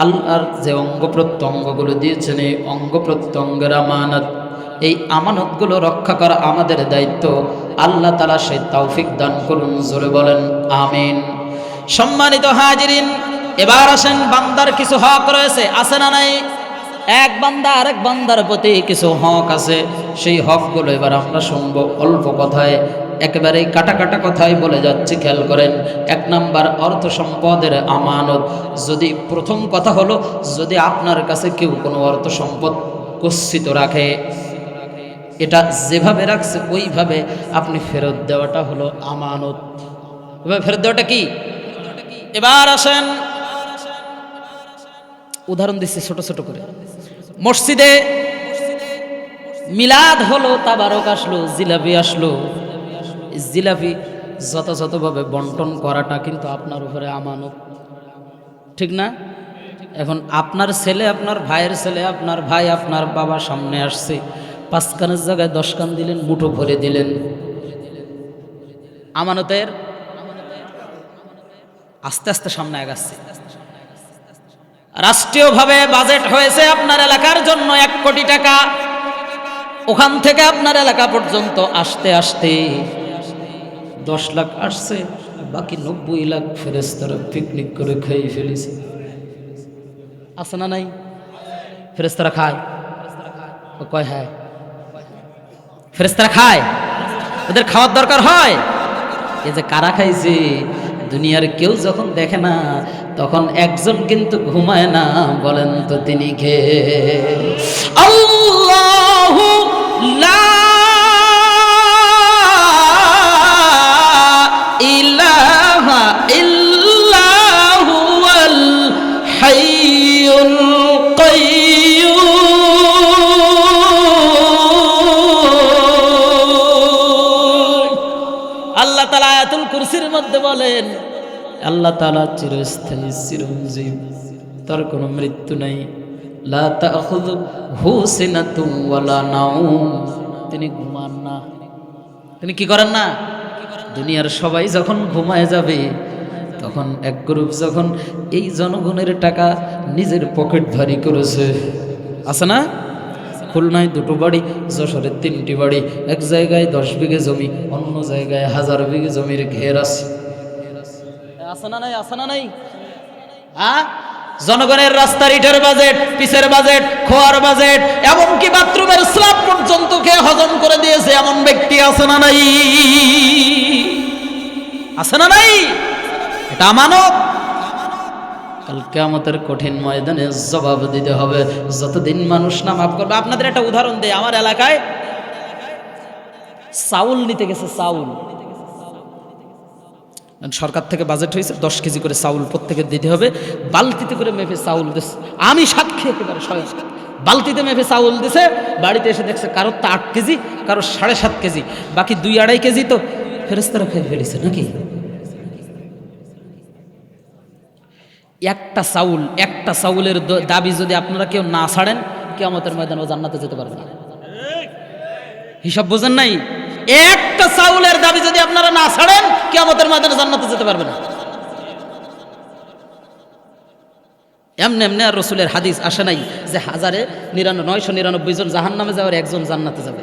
আল্লাহর যে অঙ্গ প্রত্যঙ্গগুলো দিয়েছেন এই অঙ্গ প্রত্যঙ্গের আমানত। এই আমানতগুলো রক্ষা করা আমাদের দায়িত্ব। আল্লাহ তাআলা সেই তৌফিক দান করুন, জোরে বলেন আমিন। সম্মানিত হাজিরিন, এবার আসেন বান্দার কিছু হক রয়েছে, আছে না নাই? এক বান্দা আরেক বান্দার প্রতি কিছু হক আছে, সেই হকগুলো এবার আমরা শুনবো অল্প কথায়, একেবারেই কাটা কাটা কথাই বলে যাচ্ছি, খেয়াল করেন। এক নাম্বার, অর্থ সম্পদের আমানত। যদি প্রথম কথা হলো, যদি আপনার কাছে কেউ কোনো অর্থ সম্পদ গচ্ছিত রাখে, এটা যেভাবে রাখছে ওইভাবে আপনি ফেরত দেওয়াটা হলো আমানত। এবার ফেরত দেওয়াটা কি? এবার আসেন উদাহরণ দিচ্ছি ছোট ছোট করে। মসজিদে মিলাদ হলো, তাবারক আসলো, জিলাপি আসলো, জিলাপি যথাযথভাবে বন্টন করাটা কিন্তু আপনার উপরে আমানত, ঠিক না? এখন আপনার ছেলে, আপনার ভাইয়ের ছেলে, আপনার ভাই আপনার বাবা সামনে আসছে, 5 কানের জায়গায় 10 কান দিলেন, মুঠো ভরে দিলেন। আমানতের আস্তে আস্তে সামনে আগাচ্ছে। রাষ্ট্রীয়ভাবে বাজেট হয়েছে আপনার এলাকার জন্য 1 কোটি টাকা, ওখান থেকে আপনার এলাকা পর্যন্ত আসতে আসতে 10 লাখ আসছে, বাকি 90 লাখ ফেরেশতারা পিকনিক করে খেয়ে ফেলেছে। আছে না নাই? ফেরেশতারা খায়, কয় হ্যাঁ ফেরেশতারা খায়, ওদের খাওয়ার দরকার হয়। এই যে কারা খাইছে, দুনিয়ার কেউ যখন দেখে না তখন একজন কিন্তু ঘুমায় না, বলেন তো তিনি কে? আল্লাহু লা ইলাহা ইল্লা হুয়াল হাইয়ুল কাইয়্যুম। আল্লাহ তাআলা আয়াতুল কুরসির মধ্যে বলেন, আল্লাহ তাআলা চিরস্থায়ী, চিরঞ্জীব, তার কোনো মৃত্যু নাই। লা তাখুযুহু সিনাতুন ওয়ালা নাওম, তিনি ঘুমান না। তিনি কি করেন না? দুনিয়ার সবাই যখন ঘুমায় যাবে, তখন এক গ্রুপ যখন এই জনগণের টাকা নিজের পকেট ভারী করেছে, আছে না? খুলনায় 2টো বাড়ি, যশোরে 3টি বাড়ি, এক জায়গায় 10 বিঘে জমি, অন্য জায়গায় 1000 বিঘে জমির ঘের আছে। আছে না নাই? আছে না নাই? জনগণের রাস্তার ইটের বাজেট, পিসের বাজেট, খোয়ার বাজেট, এমনকি বাথরুমের স্ল্যাব পর্যন্ত কে হজম করে দিয়েছে এমন ব্যক্তি আছে না নাই? আছে না নাই? এটা আমানত। কাল কিয়ামতের কঠিন ময়দানে জবাব দিতে হবে, যতদিন মানুষ না মাফ করবে। আপনাদের একটা উদাহরণ দেই, আমার এলাকায় চাউল নিতে গেছে, চাউল সরকার থেকে বাজেট হয়েছে 10 কেজি করে চাউল প্রত্যেকে দিতে হবে, বালতিতে করে মেপে চাউল দিচ্ছে। আমি সাক্ষী, একেবারে স্বয়ং বালতিতে মেপে চাউল দিছে। বাড়িতে এসে দেখছে কারোর তো 8 কেজি, কারোর 7.5 কেজি, বাকি 2-2.5 কেজি তো ফেরেশতারা খেয়ে ফেলেছে নাকি? একটা চাউলের দাবি যদি আপনারা কেউ না ছাড়েন, কিয়ামতের ময়দানে জান্নাতে যেতে পারবে না। হিসাব বোঝেন নাই? একটা চাউলের দাবি যদি আপনারা না ছাড়েন, কিয়ামতের ময়দানে জান্নাতে যেতে পারবে না। এমনি এমনি আর রাসূলের হাদিস আসে নাই যে 999 জন জাহান্নামে যাওয়ার একজন জান্নাতে যাবে।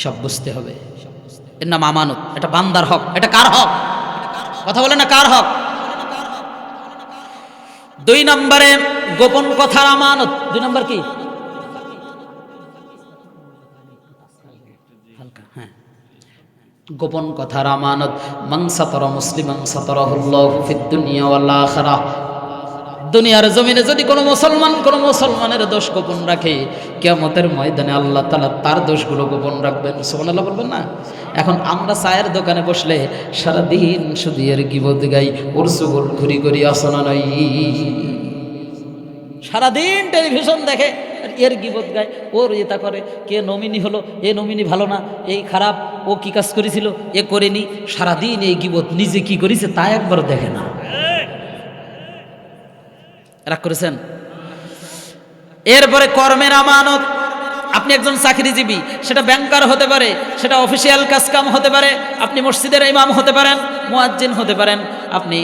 সব বুঝতে হবে। এর নাম আমানত। এটা বান্দার হক। এটা কার হক? কথা বলে না, কার হক? 2 নম্বরে গোপন কথার আমানত। 2 নম্বর কি? গোপন কথার আমানত। মান সাতারা মুসলিমান সাতারাহুল্লাহু ফিদ দুনিয়া ওয়াল আখিরাহ। দুনিয়ার জমিনে যদি কোনো মুসলমানের দোষ গোপন রাখে, কিয়ামতের ময়দানে আল্লাহ তাআলা তার দোষগুলো গোপন রাখবেন। সুবহানাল্লাহ বলবেন না? এখন আমরা চায়ের দোকানে বসলে সারাদিন শুধু এর গীবত গাই, ওর চুগল ঘুরি ঘুরি আসনা নাই। সারাদিন টেলিভিশন দেখে, এর গীবত গায়, ওর এটা করে, কে নমিনি হলো, এ নমিনি ভালো না, এই খারাপ, ও কি কাজ করেছিল, এ করেনি, সারাদিন এই গিবত, নিজে কি করেছে তা একবার দেখে না। রাগ করেছেন? এরপরে কর্মের আমানত। আপনি একজন চাকরিজীবী, সেটা ব্যাংকার হতে পারে, সেটা অফিসিয়াল কাজকাম হতে পারে, আপনি মসজিদের ইমাম হতে পারেন, মুয়াজ্জিন হতে পারেন, আপনি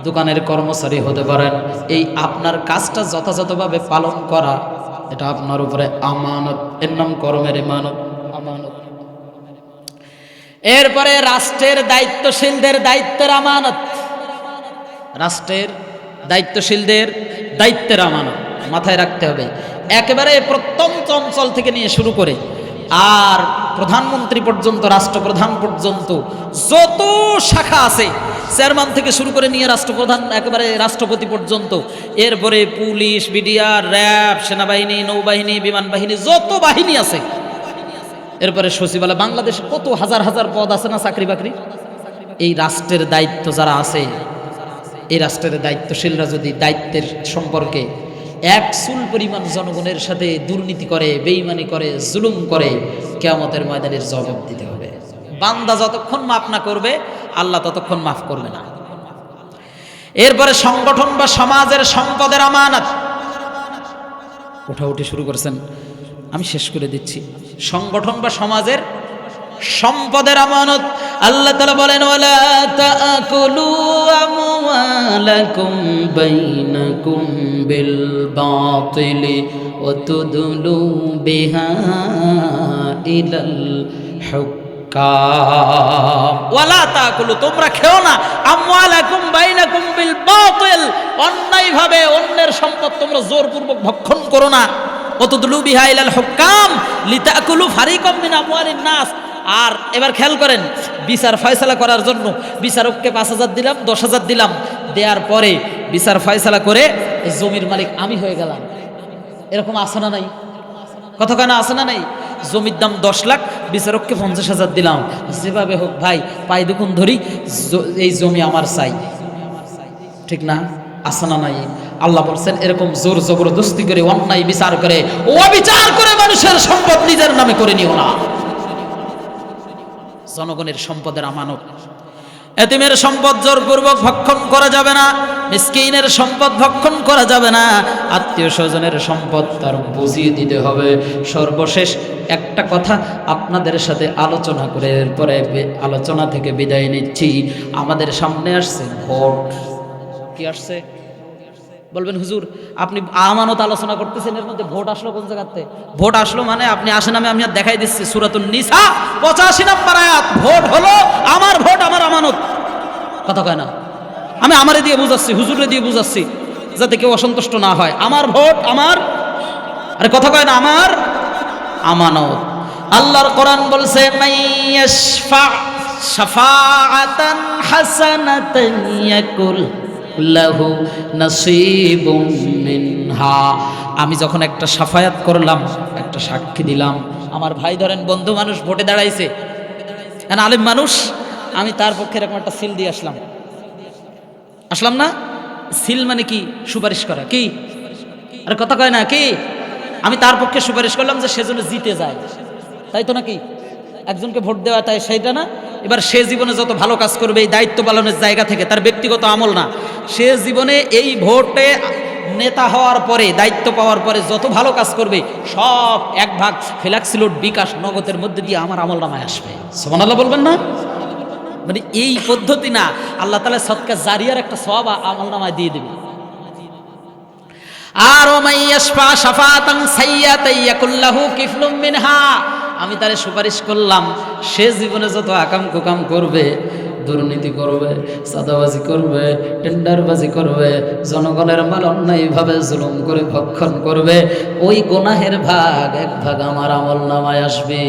দোকানের কর্মচারী হতে পারেন। এই আপনার কাজটা যথাযথভাবে পালন করা, এটা আপনার উপরে আমানত। এর নাম কর্মের আমানত, আমানত। এরপরে রাষ্ট্রের দায়িত্বশীলদের দায়িত্বের আমানত। রাষ্ট্রের দায়িত্বশীলদের দায়িত্বের আমানত মাথায় রাখতে হবে। একেবারে প্রত্যন্ত অঞ্চল থেকে নিয়ে শুরু করে আর প্রধানমন্ত্রী পর্যন্ত, রাষ্ট্রপ্রধান পর্যন্ত যত শাখা আছে, চেয়ারম্যান থেকে শুরু করে নিয়ে রাষ্ট্রপ্রধান একেবারে রাষ্ট্রপতি পর্যন্ত, এরপরে পুলিশ, বিডিআর, র্যাব, সেনাবাহিনী, নৌবাহিনী, বিমান বাহিনী, যত বাহিনী আছে, এরপরে সচিবালয়, বাংলাদেশে কত হাজার হাজার পদ আছে না, চাকরি বাকরি। এই রাষ্ট্রের দায়িত্ব যারা আছে, এই রাষ্ট্রের দায়িত্বশীলরা যদি দায়িত্বের সম্পর্কে এক চুল পরিমাণ জনগণের সাথে দুর্নীতি করে, বেঈমানি করে, জুলুম করে, কিয়ামতের ময়দানের জবাব দিতে হবে। বান্দা যতক্ষণ মাফ না করবে, আল্লাহ ততক্ষণ মাফ করবে না। এরপরে সংগঠন বা সমাজের সম্পদের আমানত। উঠাউঠি শুরু করেছেন, আমি শেষ করে দিচ্ছি। সংগঠন বা সমাজের সম্পদের আমানত। আল্লাহ তাআলা বলেন, ওয়ালা তাআকুলু আমওয়ালাকুম বাইনাকুম বিল বাতিলি ওয়া তুদলু বিহা ইলাল হুক্কাম। ওয়ালা তাআকুলু, তোমরা খেও না, আমওয়ালাকুম বাইনাকুম বিল বাতিল, অন্যায়ভাবে অন্যের সম্পদ তোমরা জোরপূর্বক ভক্ষণ করো না। ওয়া তুদলু বিহা ইলাল হুক্কাম লিতাকুলু ফারিকাম মিন আমওয়ালিন নাস। আর এবার খেয়াল করেন, বিচার ফয়সালা করার জন্য বিচারককে 5,000 দিলাম, 10,000 দিলাম, দেওয়ার পরে বিচার ফয়সালা করে এই জমির মালিক আমি হয়ে গেলাম। এরকম আছে না নাই? কথা কেন আছে না নাই? জমির দাম 10 লাখ, বিচারককে 50,000 দিলাম, যেভাবে হোক ভাই পাই দুকুন ধরি এই জমি আমার চাই, ঠিক না? আছে না নাই? আল্লাহ বলছেন, এরকম জোর জবরদস্তি করে, অন্যায় বিচার করে, অবিচার করে মানুষের সম্পদ নিজের নামে করে নিও না। জনগণের সম্পদের আমানত। এতিমের সম্পদ জোরপূর্বক ভক্ষণ করা যাবে না, মিসকিনের সম্পদ ভক্ষণ করা যাবে না, আত্মীয় স্বজনের সম্পদ তার বুঝিয়ে দিতে হবে। সর্বশেষ একটা কথা আপনাদের সাথে আলোচনা করে এরপরে আলোচনা থেকে বিদায় নিচ্ছি। আমাদের সামনে আসছে ভোট। কি আসছে? বলবেন হুজুর আপনি আমানত আলোচনা করতেছেন, এর মধ্যে ভোট আসলো কোন জায়গাতে? ভোট আসলো মানে আপনি আসেন, আমি আর দেখাই দিচ্ছি। সূরাতুন নিসা 85 নম্বর আয়াত। ভোট হলো আমার ভোট, আমার আমানত। কথা কয় না? আমি আমারে দিয়ে বুঝাচ্ছি, হুজুরে দিয়ে বুঝাচ্ছি, যাতে কেউ অসন্তুষ্ট না হয়। আমার ভোট আমার, আরে কথা কয় না, আমার আমানত। আল্লাহর কোরআন বলছে, মাইয়াশফা শাফাআতান হাসানাতান ইয়াকুল লাহু নাসিবুম মিনহা। আমি যখন একটা সাফায়াত করলাম, একটা সাক্ষী দিলাম, আমার ভাই ধরেন বন্ধু মানুষ ভোটে দাঁড়াইছে, আলেম মানুষ, আমি তার পক্ষে এরকম একটা সিল দিয়ে আসলাম না? সিল মানে কি? সুপারিশ করা। কি? আরে কথা কয় না কি? আমি তার পক্ষে সুপারিশ করলাম যে সেজন্য জিতে যায়, তাই তো নাকি? একজনকে ভোট দেওয়া, তাই সেইটা না? এবার সে জীবনে যত ভালো কাজ করবে এই দায়িত্ব পালনের জায়গা থেকে, তার ব্যক্তিগত আমল না, সে জীবনে এই ভোটে নেতা হওয়ার পরে, দায়িত্ব পাওয়ার পরে যত ভালো কাজ করবে সব এক ভাগ ফ্ল্যাক্সিলোড বিকাশ নগদের মধ্যে দিয়ে আমার আমল নামায় আসবে। সুবহানাল্লাহ বলবেন না? মানে এই পদ্ধতি না, আল্লাহ তাআলা সদকা জারিয়ার একটা সওয়াব আমল নামায় দিয়ে দেবে। আর ওমাইয়াশফা শাফাতান সাইয়্যাতান ইয়াকুল্লাহু কিফলুম মিনহা। আমি তারে সুপারিশ করলাম, সে জীবনে যত আকাম কুকাম করবে, দুর্নীতি করবে, চাঁদাবাজি করবে, টেন্ডারবাজি করবে, জনগণের মাল অন্যায়ভাবে জুলুম করে ভক্ষণ করবে, ওই গুনাহের ভাগ এক ভাগ আমার আমল নামায় আসবে।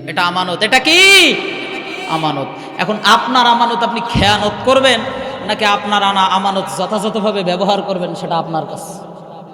এটা আমানত। এটা কি? আমানত। এখন আপনার আমানত আপনি খেয়ানত করবেন নাকি আপনার আমানত যথাযথভাবে ব্যবহার করবেন, সেটা আপনার কাছে।